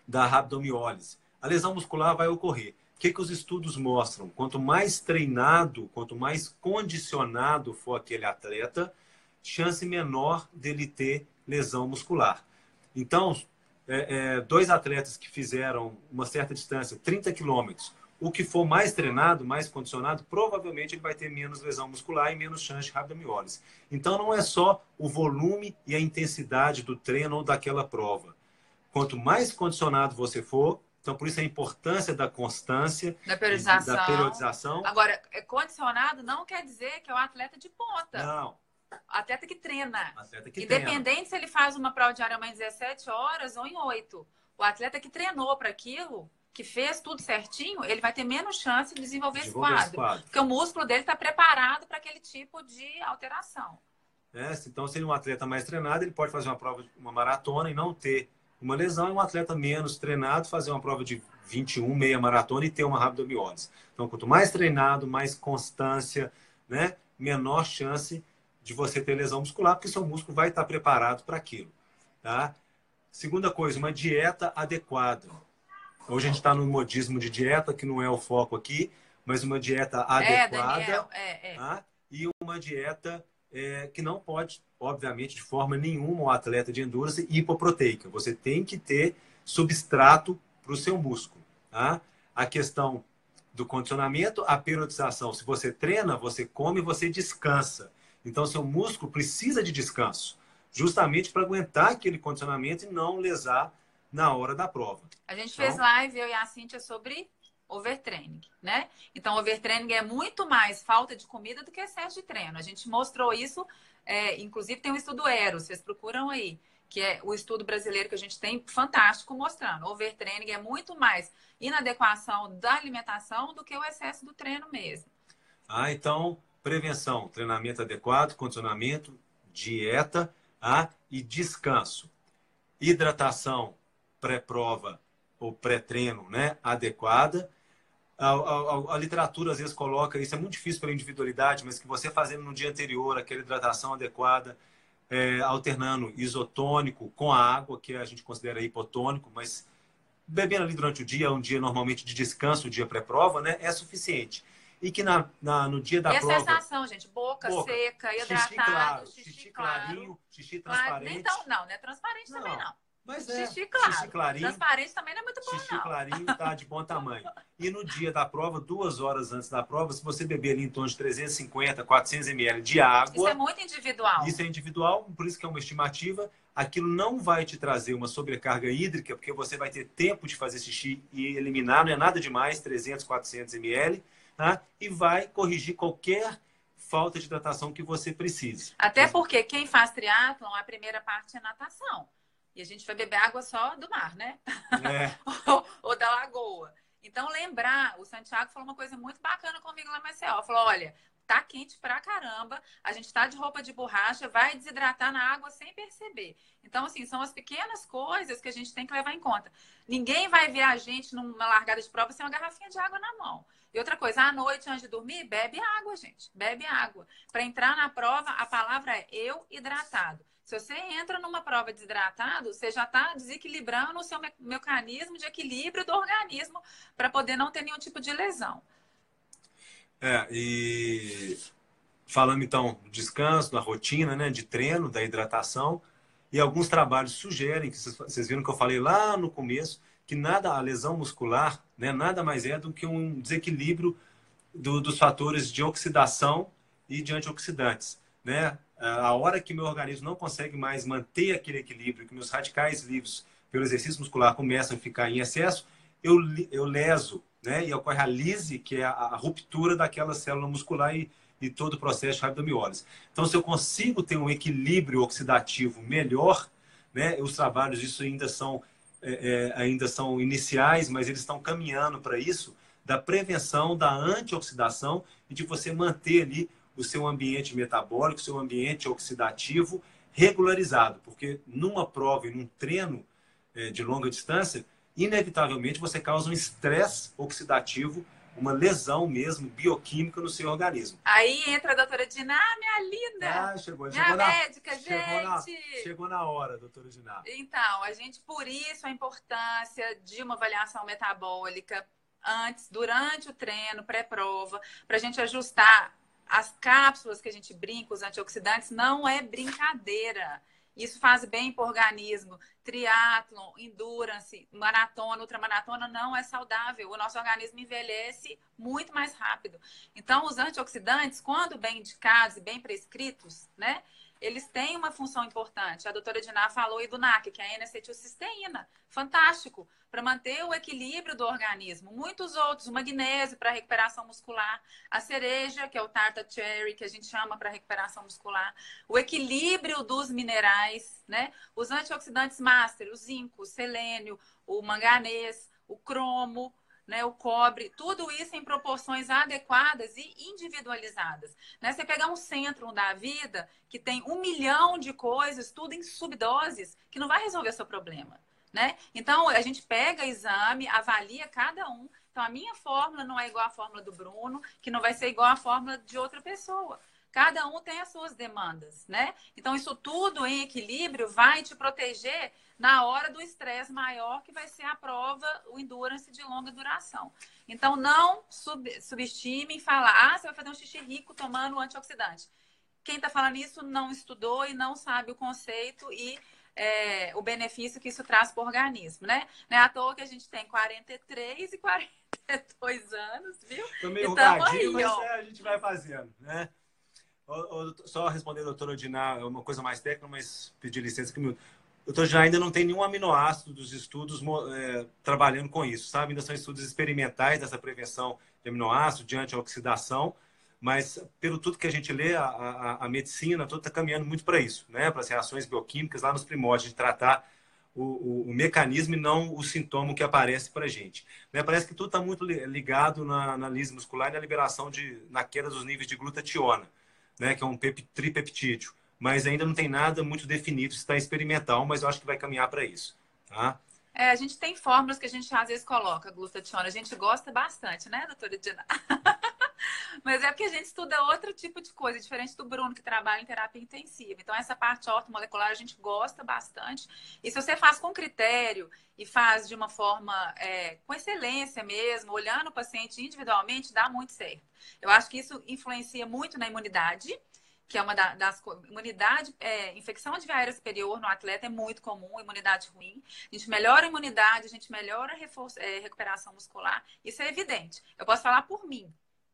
da rabdomiólise. A lesão muscular vai ocorrer. O que os estudos mostram? Quanto mais treinado, quanto mais condicionado for aquele atleta, chance menor dele ter lesão muscular. Então, 2 atletas que fizeram uma certa distância, 30 quilômetros, o que for mais treinado, mais condicionado, provavelmente ele vai ter menos lesão muscular e menos chance de rabdomiólise. Então, não é só o volume e a intensidade do treino ou daquela prova. Quanto mais condicionado você for, então por isso a importância da constância, da periodização. Agora, condicionado não quer dizer que é o atleta de ponta. Não. Atleta que treina. Atleta que Independente treina. se ele faz uma prova de Ironman em 17 horas ou em 8. O atleta que treinou para aquilo, que fez tudo certinho, ele vai ter menos chance de desenvolver esse quadro. Porque o músculo dele está preparado para aquele tipo de alteração. Então, se ele é um atleta mais treinado, ele pode fazer uma prova, uma maratona e não ter uma lesão, e um atleta menos treinado fazer uma prova de 21, meia maratona e ter uma rabdomiólise. Então, quanto mais treinado, mais constância, né, menor chance de você ter lesão muscular, porque seu músculo vai estar preparado para aquilo. Tá? Segunda coisa, uma dieta adequada. Hoje a gente está no modismo de dieta, que não é o foco aqui, mas uma dieta adequada. Daniel, tá? E uma dieta que não pode, obviamente, de forma nenhuma, um atleta de endurance hipoproteica. Você tem que ter substrato para o seu músculo. Tá? A questão do condicionamento, a periodização. Se você treina, você come, você descansa. Então, seu músculo precisa de descanso, justamente para aguentar aquele condicionamento e não lesar na hora da prova. A gente fez live, eu e a Cíntia, sobre overtraining, né? Então, overtraining é muito mais falta de comida do que excesso de treino. A gente mostrou isso, inclusive tem um estudo Eros, vocês procuram aí, que é o estudo brasileiro que a gente tem, fantástico, mostrando. Overtraining é muito mais inadequação da alimentação do que o excesso do treino mesmo. Então, prevenção, treinamento adequado, condicionamento, dieta e descanso. Hidratação pré-prova ou pré-treino, né, adequada. A literatura às vezes coloca, isso é muito difícil pela individualidade, mas que você fazendo no dia anterior aquela hidratação adequada, alternando isotônico com a água, que a gente considera hipotônico, mas bebendo ali durante o dia, um dia normalmente de descanso, o dia pré-prova, né, é suficiente. E que no dia da prova... E a sensação, gente, boca seca, hidratado, xixi clarinho, xixi Claro. transparente. Então, não é transparente também não. Mas xixi claro. Xixi clarinho. Transparente também não é muito bom, xixi clarinho tá de bom tamanho. E no dia da prova, 2 horas antes da prova, se você beber ali em torno de 350, 400 ml de água... Isso é muito individual. Isso é individual, por isso que é uma estimativa. Aquilo não vai te trazer uma sobrecarga hídrica, porque você vai ter tempo de fazer xixi e eliminar, não é nada demais, 300, 400 ml, tá? E vai corrigir qualquer falta de hidratação que você precise. Até porque quem faz triatlon, a primeira parte é natação. E a gente vai beber água só do mar, né? ou da lagoa. Então, lembrar, o Santiago falou uma coisa muito bacana comigo lá na Maceió. Falou, olha, tá quente pra caramba, a gente tá de roupa de borracha, vai desidratar na água sem perceber. Então, assim, são as pequenas coisas que a gente tem que levar em conta. Ninguém vai ver a gente numa largada de prova sem uma garrafinha de água na mão. E outra coisa, à noite, antes de dormir, bebe água, gente. Bebe água. Para entrar na prova, a palavra é eu hidratado. Se você entra numa prova desidratado, você já está desequilibrando o seu mecanismo de equilíbrio do organismo para poder não ter nenhum tipo de lesão. E falando então do descanso, da rotina, né, de treino, da hidratação, e alguns trabalhos sugerem, que vocês viram que eu falei lá no começo, que a lesão muscular, né, nada mais é do que um desequilíbrio dos fatores de oxidação e de antioxidantes, né? A hora que meu organismo não consegue mais manter aquele equilíbrio, que meus radicais livres pelo exercício muscular começam a ficar em excesso, eu leso, né? E ocorre a lise, que é a ruptura daquela célula muscular e todo o processo de rabdomiólise. Então, se eu consigo ter um equilíbrio oxidativo melhor, né? Os trabalhos disso ainda são iniciais, mas eles estão caminhando para isso, da prevenção da antioxidação e de você manter ali o seu ambiente metabólico, o seu ambiente oxidativo regularizado. Porque numa prova e num treino de longa distância, inevitavelmente você causa um estresse oxidativo, uma lesão mesmo bioquímica no seu organismo. Aí entra a doutora Diná, minha linda! Minha médica, gente! Chegou na hora, doutora Diná. Então, por isso a importância de uma avaliação metabólica antes, durante o treino, pré-prova, para a gente ajustar as cápsulas que a gente brinca, os antioxidantes, não é brincadeira. Isso faz bem para o organismo. Triatlon, endurance, maratona, ultramaratona não é saudável. O nosso organismo envelhece muito mais rápido. Então, os antioxidantes, quando bem indicados e bem prescritos, né? Eles têm uma função importante. A doutora Diná falou aí do NAC, que é a N-acetilcisteína. Fantástico, para manter o equilíbrio do organismo. Muitos outros, o magnésio para recuperação muscular, a cereja, que é o tarta cherry, que a gente chama para recuperação muscular, o equilíbrio dos minerais, né? Os antioxidantes master, o zinco, o selênio, o manganês, o cromo, né, o cobre, tudo isso em proporções adequadas e individualizadas. Né? Você pegar um centro da vida que tem 1 milhão de coisas, tudo em subdoses, que não vai resolver seu problema. Né? Então, a gente pega exame, avalia cada um. Então, a minha fórmula não é igual à fórmula do Bruno, que não vai ser igual à fórmula de outra pessoa. Cada um tem as suas demandas, né? Então, isso tudo em equilíbrio vai te proteger na hora do estresse maior, que vai ser a prova, o endurance de longa duração. Então, não subestime e falar, você vai fazer um xixi rico tomando antioxidante. Quem está falando isso não estudou e não sabe o conceito e o benefício que isso traz para o organismo, né? Não é à toa que a gente tem 43 e 42 anos, viu? Tô meio então, enrugadinho, aí, mas ó. a gente vai fazendo, né? Só responder, doutora Diná, uma coisa mais técnica, mas pedir licença que doutor Diná ainda não tem nenhum aminoácido dos estudos trabalhando com isso, sabe? Ainda são estudos experimentais dessa prevenção de aminoácido, de antioxidação, mas pelo tudo que a gente lê, a medicina toda está caminhando muito para isso, né? Para as reações bioquímicas lá nos primórdios, de tratar o mecanismo e não o sintoma que aparece para a gente. Né? Parece que tudo está muito ligado na análise muscular e na liberação na queda dos níveis de glutationa, né, que é um tripeptídeo, mas ainda não tem nada muito definido, está experimental, mas eu acho que vai caminhar para isso. Tá? A gente tem fórmulas que a gente às vezes coloca glutationa, a gente gosta bastante, né, doutora Diná? Mas é porque a gente estuda outro tipo de coisa, diferente do Bruno, que trabalha em terapia intensiva. Então, essa parte ortomolecular a gente gosta bastante. E se você faz com critério e faz de uma forma com excelência mesmo, olhando o paciente individualmente, dá muito certo. Eu acho que isso influencia muito na imunidade, que é uma das imunidade, infecção adviária superior no atleta é muito comum, imunidade ruim. A gente melhora a imunidade, a gente melhora a recuperação muscular. Isso é evidente. Eu posso falar por mim.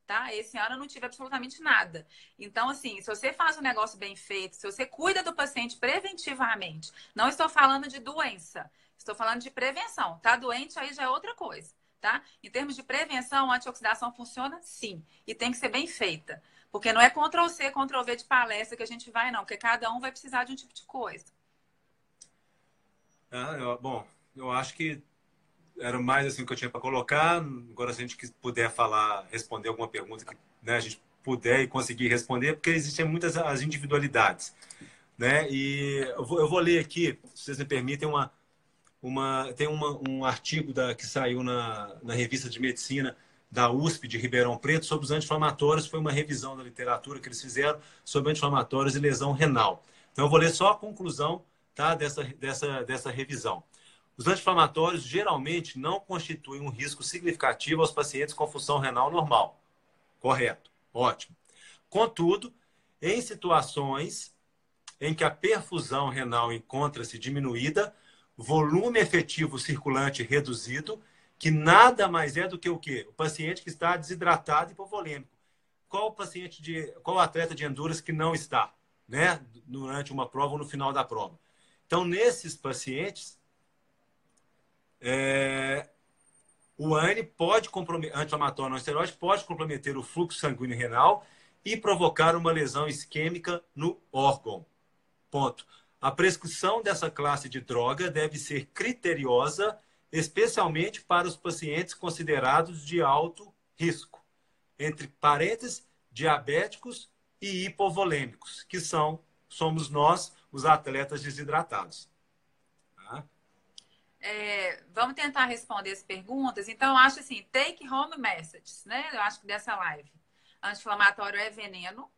Tá? Esse ano eu não tive absolutamente nada. Então, assim, se você faz um negócio bem feito, se você cuida do paciente preventivamente, não estou falando de doença, estou falando de prevenção. Tá doente, aí já é outra coisa, tá? Em termos de prevenção, a antioxidação funciona sim. E tem que ser bem feita. Porque não é Ctrl+C, Ctrl+V de palestra que a gente vai, não. Porque cada um vai precisar de um tipo de coisa. Bom, eu acho que era mais assim que eu tinha para colocar. Agora, se a gente puder falar, responder alguma pergunta que, né, a gente puder e conseguir responder, porque existem muitas as individualidades, né? E eu vou ler aqui, se vocês me permitem, tem um artigo que saiu na revista de medicina da USP de Ribeirão Preto sobre os anti-inflamatórios. Foi uma revisão da literatura que eles fizeram sobre anti-inflamatórios e lesão renal. Então, eu vou ler só a conclusão, tá, dessa revisão. Os anti-inflamatórios geralmente não constituem um risco significativo aos pacientes com função renal normal. Correto. Ótimo. Contudo, em situações em que a perfusão renal encontra-se diminuída, volume efetivo circulante reduzido, que nada mais é do que o quê? O paciente que está desidratado e hipovolêmico. Qual atleta de endurance que não está, né, durante uma prova ou no final da prova? Então, nesses pacientes, o ANI pode comprometer, anti-inflamatório não esteroide, pode comprometer o fluxo sanguíneo renal e provocar uma lesão isquêmica no órgão. Ponto. A prescrição dessa classe de droga deve ser criteriosa, especialmente para os pacientes considerados de alto risco, entre parênteses, diabéticos e hipovolêmicos, que somos nós, os atletas desidratados. Tá? Vamos tentar responder as perguntas. Então, eu acho assim, take home messages, né? Eu acho que dessa live. Anti-inflamatório é veneno.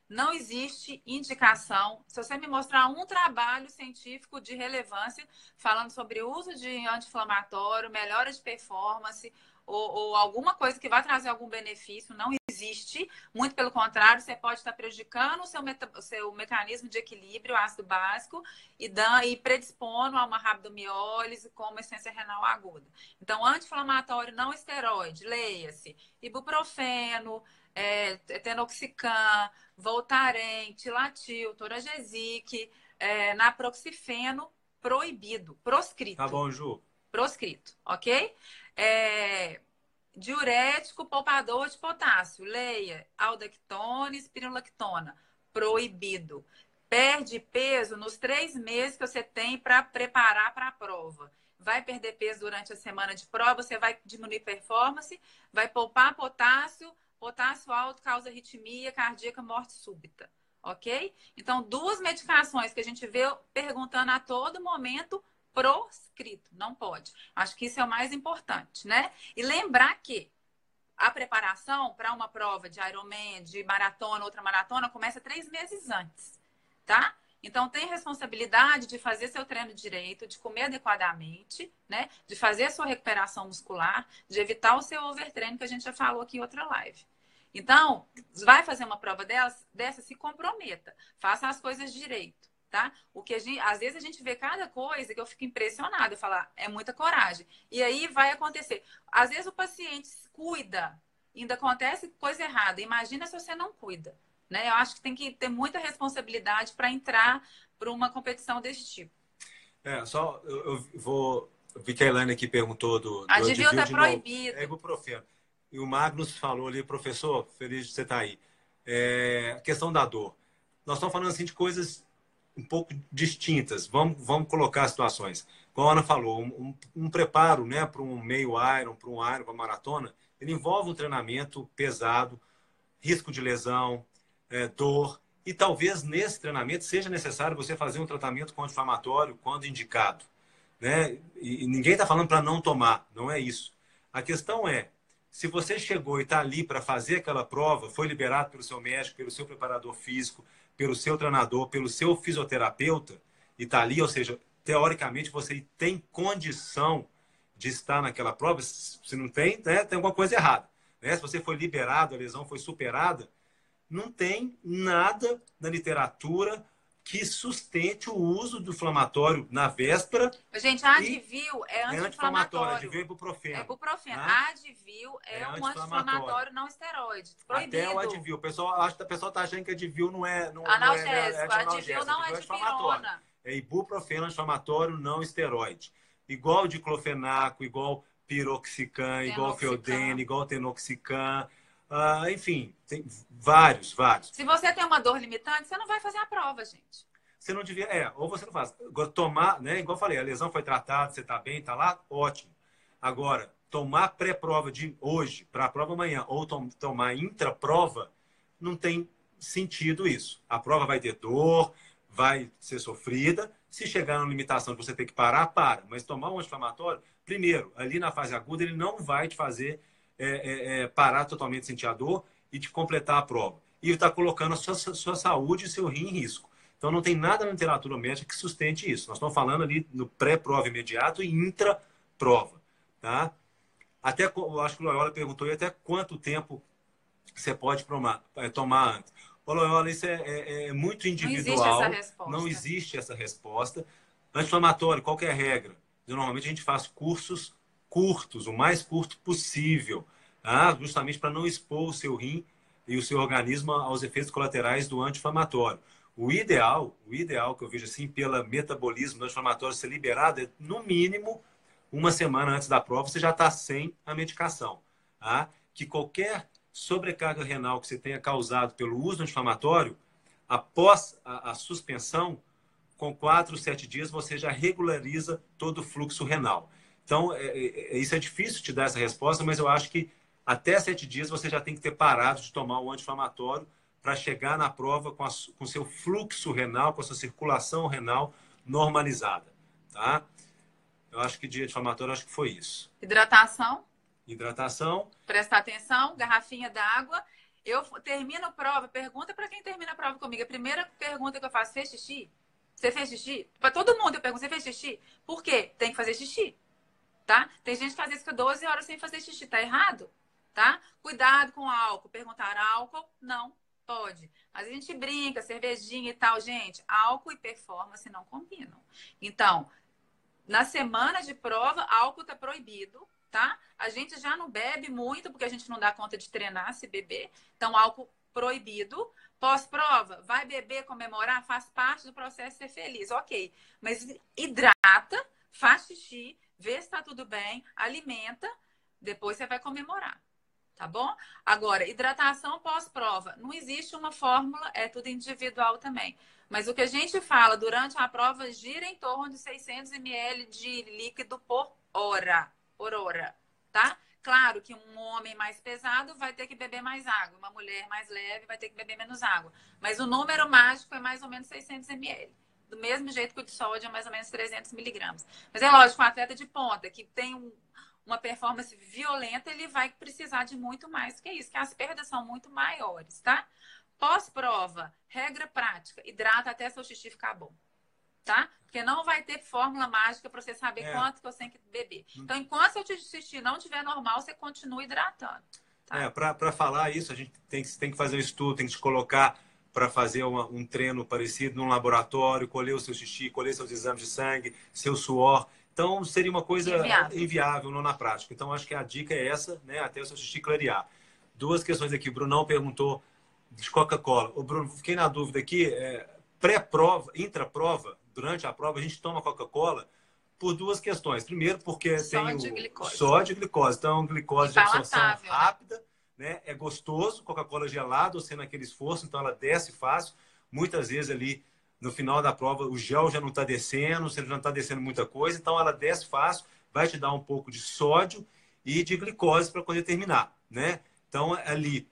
Não existe indicação. Se você me mostrar um trabalho científico de relevância falando sobre o uso de anti-inflamatório, melhora de performance ou alguma coisa que vai trazer algum benefício, não existe. Muito pelo contrário, você pode estar prejudicando o seu mecanismo de equilíbrio, ácido básico, e predispondo a uma rabdomiólise com uma insuficiência renal aguda. Então, anti-inflamatório não esteroide, leia-se ibuprofeno, tenoxicam, Voltaren, Tilatil, Toragesic, naproxifeno, proibido, proscrito. Tá bom, Ju. Proscrito, ok? Diurético, poupador de potássio. Leia, aldactona, espirulactona. Proibido. Perde peso nos 3 meses que você tem para preparar para a prova. Vai perder peso durante a semana de prova, você vai diminuir performance, vai poupar potássio. Potássio alto causa arritmia cardíaca, morte súbita. Ok? Então, 2 medicações que a gente vê perguntando a todo momento, proscrito, não pode. Acho que isso é o mais importante, né? E lembrar que a preparação para uma prova de Ironman, de maratona, outra maratona, começa 3 meses antes, tá? Então, tem responsabilidade de fazer seu treino direito, de comer adequadamente, né? De fazer a sua recuperação muscular, de evitar o seu overtreino, que a gente já falou aqui em outra live. Então, vai fazer uma prova dessa, se comprometa. Faça as coisas direito, tá? Às vezes a gente vê cada coisa que eu fico impressionada. Eu falo, é muita coragem. E aí vai acontecer. Às vezes o paciente cuida, ainda acontece coisa errada. Imagina se você não cuida, né? Eu acho que tem que ter muita responsabilidade para entrar para uma competição desse tipo. Eu vi que a Elaine aqui perguntou do Advil tá de proibido. É ibuprofeno. E o Magnus falou ali, professor, feliz de você estar aí. A questão da dor. Nós estamos falando assim de coisas um pouco distintas. Vamos colocar situações. Como a Ana falou, um preparo, né, para um meio Iron, para uma maratona, ele envolve um treinamento pesado, risco de lesão, dor. E talvez nesse treinamento seja necessário você fazer um tratamento com anti-inflamatório quando indicado, né? E ninguém está falando para não tomar, não é isso. A questão é, se você chegou e está ali para fazer aquela prova, foi liberado pelo seu médico, pelo seu preparador físico, pelo seu treinador, pelo seu fisioterapeuta, e está ali, ou seja, teoricamente você tem condição de estar naquela prova. Se não tem, né, tem alguma coisa errada, né? Se você foi liberado, a lesão foi superada, não tem nada na literatura que sustente o uso do inflamatório na véspera. Gente, a Advil é anti-inflamatório. Advil é ibuprofeno. É ibuprofeno. Tá? A Advil é um anti-inflamatório não esteroide. Proibido. Até o Advil. O pessoal está achando que Advil não é analgésico. A Advil não é dipirona. É ibuprofeno anti-inflamatório não esteroide. Igual diclofenaco, igual piroxicam, igual feldene, igual tenoxicam. Enfim, tem vários. Se você tem uma dor limitante, você não vai fazer a prova, gente. Você não devia... ou você não faz. Tomar, né? Igual eu falei, a lesão foi tratada, você está bem, está lá, ótimo. Agora, tomar pré-prova de hoje para a prova amanhã ou tomar intra-prova, não tem sentido isso. A prova vai ter dor, vai ser sofrida. Se chegar na limitação de você ter que parar, para. Mas tomar um anti-inflamatório, primeiro, ali na fase aguda, ele não vai te fazer parar totalmente, sentir a dor e de completar a prova. E está colocando a sua saúde e seu rim em risco. Então, não tem nada na literatura médica que sustente isso. Nós estamos falando ali no pré-prova imediato e intra-prova. Tá? Eu acho que o Loyola perguntou e até quanto tempo você pode tomar antes. Ô, Loyola, isso é muito individual. Não existe essa resposta. Anti-inflamatório, qual que é a regra? Normalmente a gente faz cursos curtos, o mais curto possível, tá? Justamente para não expor o seu rim e o seu organismo aos efeitos colaterais do anti-inflamatório. O ideal que eu vejo assim, pelo metabolismo do anti-inflamatório ser liberado, é no mínimo uma semana antes da prova, você já está sem a medicação. Tá? Que qualquer sobrecarga renal que você tenha causado pelo uso do anti-inflamatório, após a suspensão, com 4, 7 dias, você já regulariza todo o fluxo renal. Então, isso é difícil te dar essa resposta, mas eu acho que até 7 dias você já tem que ter parado de tomar o anti-inflamatório para chegar na prova com o seu fluxo renal, com a sua circulação renal normalizada. Tá? Eu acho que de anti-inflamatório, acho que foi isso. Hidratação. Prestar atenção, garrafinha d'água. Eu termino a prova, pergunta para quem termina a prova comigo. A primeira pergunta que eu faço, fez xixi? Você fez xixi? Para todo mundo eu pergunto, você fez xixi? Por quê? Tem que fazer xixi. tá? Tem gente que às vezes fica 12 horas sem fazer xixi, tá errado, tá? Cuidado com álcool. Perguntar álcool? Não, pode. Às vezes a gente brinca, cervejinha e tal. Gente, álcool e performance não combinam. Então, na semana de prova, álcool tá proibido, tá? A gente já não bebe muito, porque a gente não dá conta de treinar se beber. Então, álcool proibido. Pós-prova, vai beber, comemorar, faz parte do processo ser feliz. Ok. Mas hidrata, faz xixi, vê se tá tudo bem, alimenta, depois você vai comemorar. Tá bom? Agora, hidratação pós-prova. Não existe uma fórmula, é tudo individual também. Mas o que a gente fala durante a prova gira em torno de 600 ml de líquido por hora, tá? Claro que um homem mais pesado vai ter que beber mais água, uma mulher mais leve vai ter que beber menos água. Mas o número mágico é mais ou menos 600 ml. Do mesmo jeito que o de sódio é mais ou menos 300 miligramas. Mas é lógico, um atleta de ponta que tem uma performance violenta, ele vai precisar de muito mais do que isso, que as perdas são muito maiores, tá? Pós-prova, regra prática, hidrata até seu xixi ficar bom, tá? Porque não vai ter fórmula mágica para você saber quanto que você tem que beber. Então, enquanto seu xixi não estiver normal, você continua hidratando. Tá? Para falar isso, a gente tem que fazer um estudo, tem que te colocar para fazer um treino parecido num laboratório, colher o seu xixi, colher seus exames de sangue, seu suor. Então, seria uma coisa inviável não na prática. Então, acho que a dica é essa, né? Até o seu xixi clarear. Duas questões aqui. O Brunão perguntou de Coca-Cola. O Bruno, fiquei na dúvida aqui. Pré-prova, intra-prova, durante a prova, a gente toma Coca-Cola por duas questões. Primeiro, porque tem o sódio e glicose. Então, glicose de absorção rápida, né? É gostoso, Coca-Cola gelada, ou sendo aquele esforço, então ela desce fácil. Muitas vezes ali no final da prova o gel já não está descendo, você já não está descendo muita coisa, então ela desce fácil, vai te dar um pouco de sódio e de glicose para poder terminar, né? Então, ali,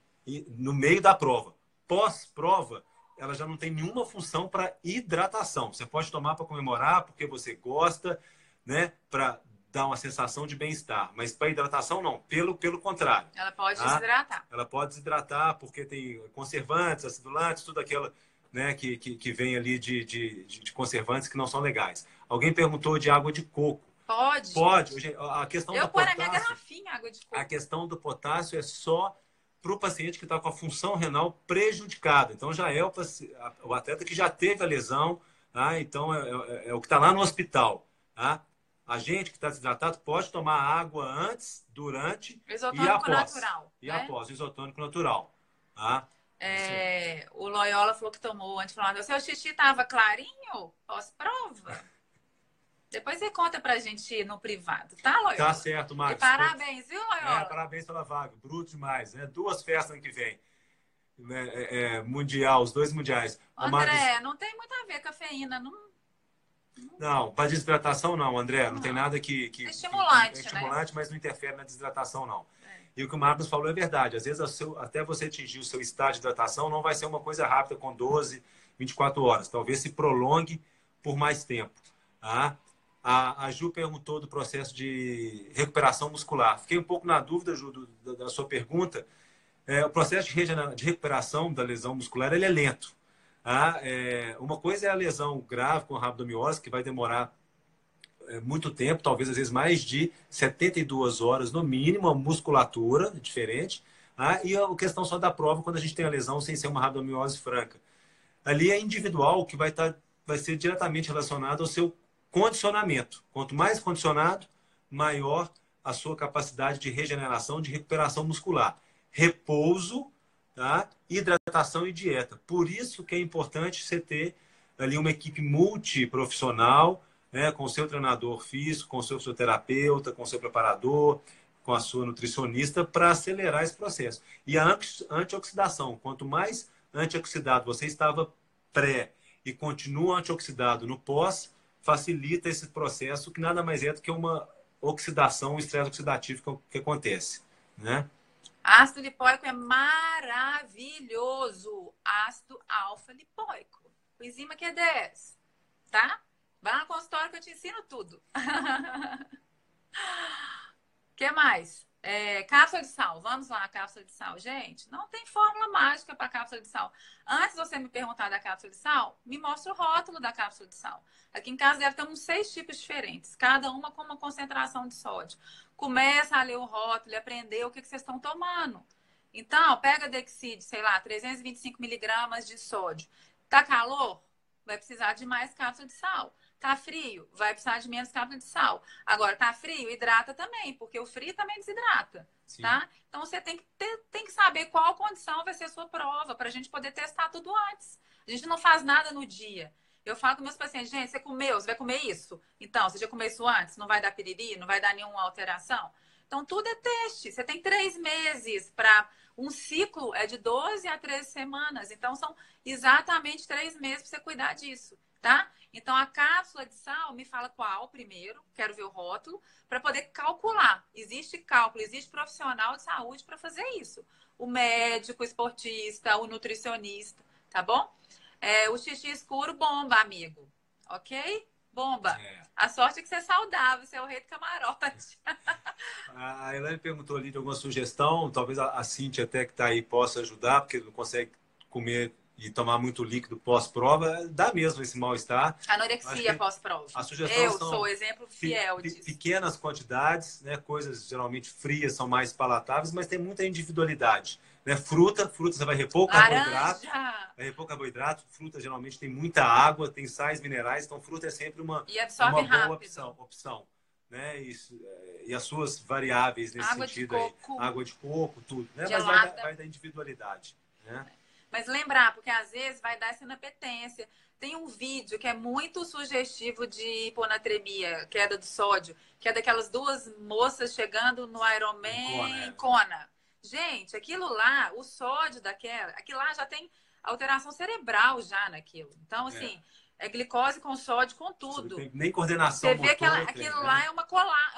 no meio da prova. Pós-prova, ela já não tem nenhuma função para hidratação. Você pode tomar para comemorar, porque você gosta, né? Para dar uma sensação de bem-estar. Mas para hidratação, não. Pelo contrário. Ela pode desidratar. Ela pode desidratar porque tem conservantes, acidulantes, tudo aquilo, né, que vem ali de conservantes que não são legais. Alguém perguntou de água de coco. Pode. Pode. A questão do potássio, na minha garrafinha água de coco. A questão do potássio é só para o paciente que está com a função renal prejudicada. Então, já é o atleta que já teve a lesão, tá? Então, é o que está lá no hospital. Tá? A gente que está desidratado pode tomar água antes, durante e após. Natural, e após, o isotônico natural. Tá? O Loyola falou que tomou anti-inflamatório. Seu xixi estava clarinho pós-prova? Depois você conta pra gente no privado, tá, Loyola? Tá certo, Marcos. E parabéns, viu, Loyola? Parabéns pela vaga. Bruto demais, né? 2 festas ano que vem. Mundial, os 2 mundiais. André, não tem muito a ver cafeína, não, para desidratação não, André. Não tem nada que é estimulante, é estimulante, né? Mas não interfere na desidratação, não. E o que o Marcos falou é verdade. Às vezes, até você atingir o seu estado de hidratação, não vai ser uma coisa rápida com 12, 24 horas. Talvez se prolongue por mais tempo. Tá? A Ju perguntou do processo de recuperação muscular. Fiquei um pouco na dúvida, Ju, da sua pergunta. O processo de recuperação da lesão muscular ele é lento. Tá? Uma coisa é a lesão grave com rabdomiólise, que vai demorar muito tempo, talvez às vezes mais de 72 horas no mínimo, a musculatura diferente. Tá? E a questão só da prova quando a gente tem a lesão sem ser uma rabdomiólise franca. Ali é individual, que vai ser diretamente relacionado ao seu condicionamento. Quanto mais condicionado, maior a sua capacidade de regeneração, de recuperação muscular. Repouso, tá? Hidratação e dieta. Por isso que é importante você ter ali uma equipe multiprofissional, né? Com o seu treinador físico, com o seu fisioterapeuta, com o seu preparador, com a sua nutricionista, para acelerar esse processo. E a antioxidação, quanto mais antioxidado você estava pré e continua antioxidado no pós, facilita esse processo que nada mais é do que uma oxidação, um estresse oxidativo que acontece, né? Ácido lipoico é maravilhoso. Ácido alfa-lipoico. O enzima Q10, tá? Vai no consultório que eu te ensino tudo. O que mais? Cápsula de sal, vamos lá, cápsula de sal. Gente, não tem fórmula mágica para cápsula de sal. Antes de você me perguntar da cápsula de sal, me mostra o rótulo da cápsula de sal. Aqui em casa deve ter uns 6 tipos diferentes, cada uma com uma concentração de sódio. Começa a ler o rótulo e aprender o que vocês estão tomando. Então, pega Dexid, sei lá, 325 miligramas de sódio. Tá calor? Vai precisar de mais cápsula de sal. Tá frio? Vai precisar de menos cápsula de sal. Agora, tá frio? Hidrata também, porque o frio também desidrata, Sim. tá? Então, você tem que saber qual condição vai ser a sua prova, para a gente poder testar tudo antes. A gente não faz nada no dia. Eu falo com meus pacientes, gente, você comeu, você vai comer isso? Então, você já comeu isso antes? Não vai dar piriri? Não vai dar nenhuma alteração? Então, tudo é teste. Você tem 3 meses para... Um ciclo é de 12 a 13 semanas. Então, são exatamente 3 meses para você cuidar disso, tá? Então, a cápsula de sal, me fala qual primeiro, quero ver o rótulo, para poder calcular. Existe cálculo, existe profissional de saúde para fazer isso. O médico, o esportista, o nutricionista, tá bom? O xixi escuro bomba, amigo. Ok? Bomba. A sorte é que você é saudável, você é o rei do camarote. A Elaine perguntou ali de alguma sugestão, talvez a Cíntia até que está aí possa ajudar, porque não consegue comer e tomar muito líquido pós-prova, dá mesmo esse mal-estar. Anorexia pós-prova. A sugestão Eu sou exemplo fiel disso. Pequenas quantidades, né? Coisas geralmente frias são mais palatáveis, mas tem muita individualidade. Né? Fruta você vai repor carboidrato. Vai repor carboidrato. Fruta geralmente tem muita água, tem sais minerais, então fruta é sempre uma boa opção. Né? E as suas variáveis nesse sentido aí. Água de coco, tudo. Né? Mas vai da individualidade. Né? Mas lembrar, porque às vezes vai dar essa inapetência. Tem um vídeo que é muito sugestivo de hiponatremia, queda do sódio, que é daquelas 2 moças chegando no Ironman em Kona. Gente, aquilo lá, o sódio aquilo lá já tem alteração cerebral já naquilo. Então, assim, é glicose com sódio, com tudo. Não tem nem coordenação. Você vê que aquilo lá é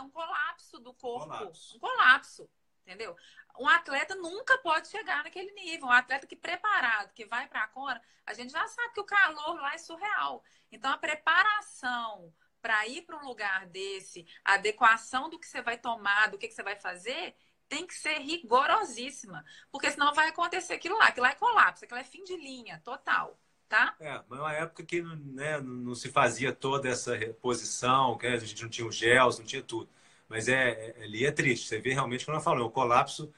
um colapso do corpo. Um colapso, entendeu? Um atleta nunca pode chegar naquele nível. Um atleta que preparado, que vai para a Kona, a gente já sabe que o calor lá é surreal. Então, a preparação para ir para um lugar desse, a adequação do que você vai tomar, do que você vai fazer, tem que ser rigorosíssima. Porque senão vai acontecer aquilo lá. Aquilo lá é colapso, aquilo é fim de linha, total. Tá? Mas é uma época que né, não se fazia toda essa reposição, que a gente não tinha os gels, não tinha tudo. Mas ali é triste. Você vê realmente, como eu falei, o colapso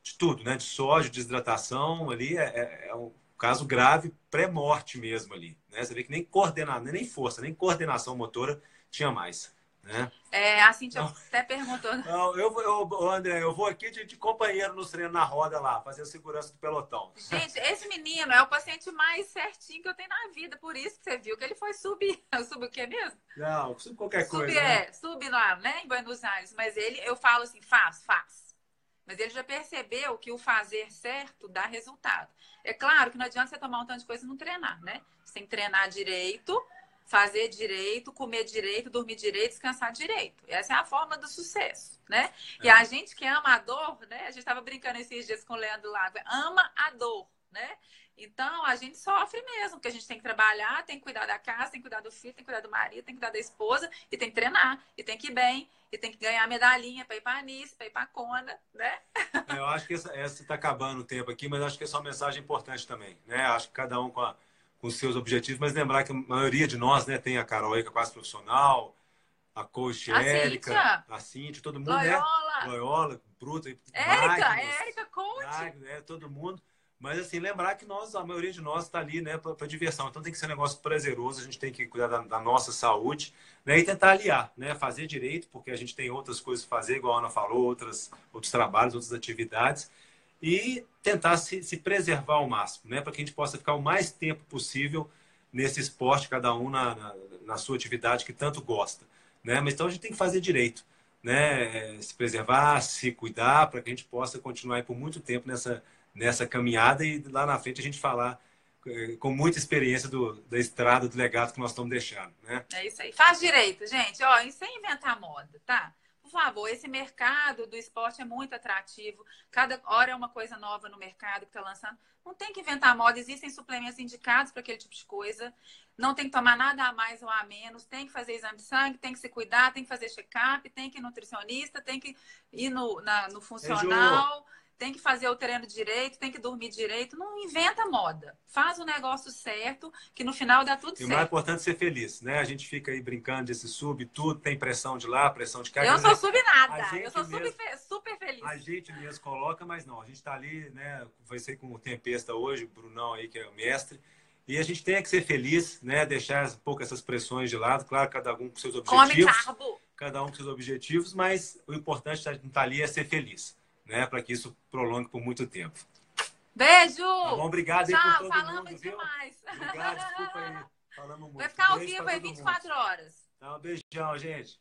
de tudo, né? De sódio, desidratação, ali é um caso grave pré-morte mesmo ali. Né? Você vê que nem coordenação, nem força, nem coordenação motora tinha mais. Né? A Cíntia até perguntou. Não, André, eu vou aqui de companheiro nos treinos na roda lá, fazer a segurança do pelotão. Gente, esse menino é o paciente mais certinho que eu tenho na vida, por isso que você viu que ele foi subir. Subir o quê mesmo? Não, subir qualquer coisa. Subir lá, né, em Buenos Aires. Mas eu falo assim, faz. Mas ele já percebeu que o fazer certo dá resultado. É claro que não adianta você tomar um tanto de coisa e não treinar, né? Você tem que treinar direito, fazer direito, comer direito, dormir direito, descansar direito. Essa é a forma do sucesso, né? E a gente que ama a dor, né? A gente estava brincando esses dias com o Leandro Lago, ama a dor, né? Então, a gente sofre mesmo, porque a gente tem que trabalhar, tem que cuidar da casa, tem que cuidar do filho, tem que cuidar do marido, tem que cuidar da esposa, e tem que treinar, e tem que ir bem, e tem que ganhar medalhinha para ir para a Nice, para ir para a Kona, né? Eu acho que essa está acabando o tempo aqui, mas acho que essa é uma mensagem importante também, né? Acho que cada um com os seus objetivos, mas lembrar que a maioria de nós, né, tem a Carol aí, que é quase profissional, a coach Érica, a Cíntia, todo mundo, Loyola, Bruto, Érica, coach. Todo mundo. Mas, assim, lembrar que a maioria de nós está ali, né, para diversão. Então, tem que ser um negócio prazeroso, a gente tem que cuidar da nossa saúde, né, e tentar aliar, né, fazer direito, porque a gente tem outras coisas para fazer, igual a Ana falou, outros trabalhos, outras atividades, e tentar se preservar ao máximo, né, para que a gente possa ficar o mais tempo possível nesse esporte, cada um na sua atividade que tanto gosta, né? Mas então a gente tem que fazer direito, né, se preservar, se cuidar, para que a gente possa continuar aí por muito tempo nessa caminhada e lá na frente a gente falar com muita experiência da estrada, do legado que nós estamos deixando, né? É isso aí. Faz direito, gente. Ó, sem inventar moda, tá? por favor, esse mercado do esporte é muito atrativo. Cada hora é uma coisa nova no mercado que está lançando. Não tem que inventar moda. Existem suplementos indicados para aquele tipo de coisa. Não tem que tomar nada a mais ou a menos. Tem que fazer exame de sangue, tem que se cuidar, tem que fazer check-up, tem que ir nutricionista, tem que ir no funcional. Tem que fazer o treino direito, tem que dormir direito. Não inventa moda. Faz o negócio certo, que no final dá tudo certo. E o mais importante é ser feliz, né? A gente fica aí brincando desse sub, tudo, tem pressão de lá, pressão de cá. Eu sou sub nada. Eu sou super feliz. A gente mesmo coloca, mas não. A gente tá ali, né? Vai ser com o Tempesta hoje, o Brunão aí, que é o mestre. E a gente tem que ser feliz, né? Deixar um pouco essas pressões de lado. Claro, cada um com seus objetivos. Come carbo. Cada um com seus objetivos, mas o importante de estar ali é ser feliz. Né, para que isso prolongue por muito tempo. Beijo! Tá bom, obrigado Tchau, aí por todo falamos mundo, demais. Obrigado, desculpa aí. Falamos muito. Vai ficar ao vivo aí 24 horas. Então, um beijão, gente.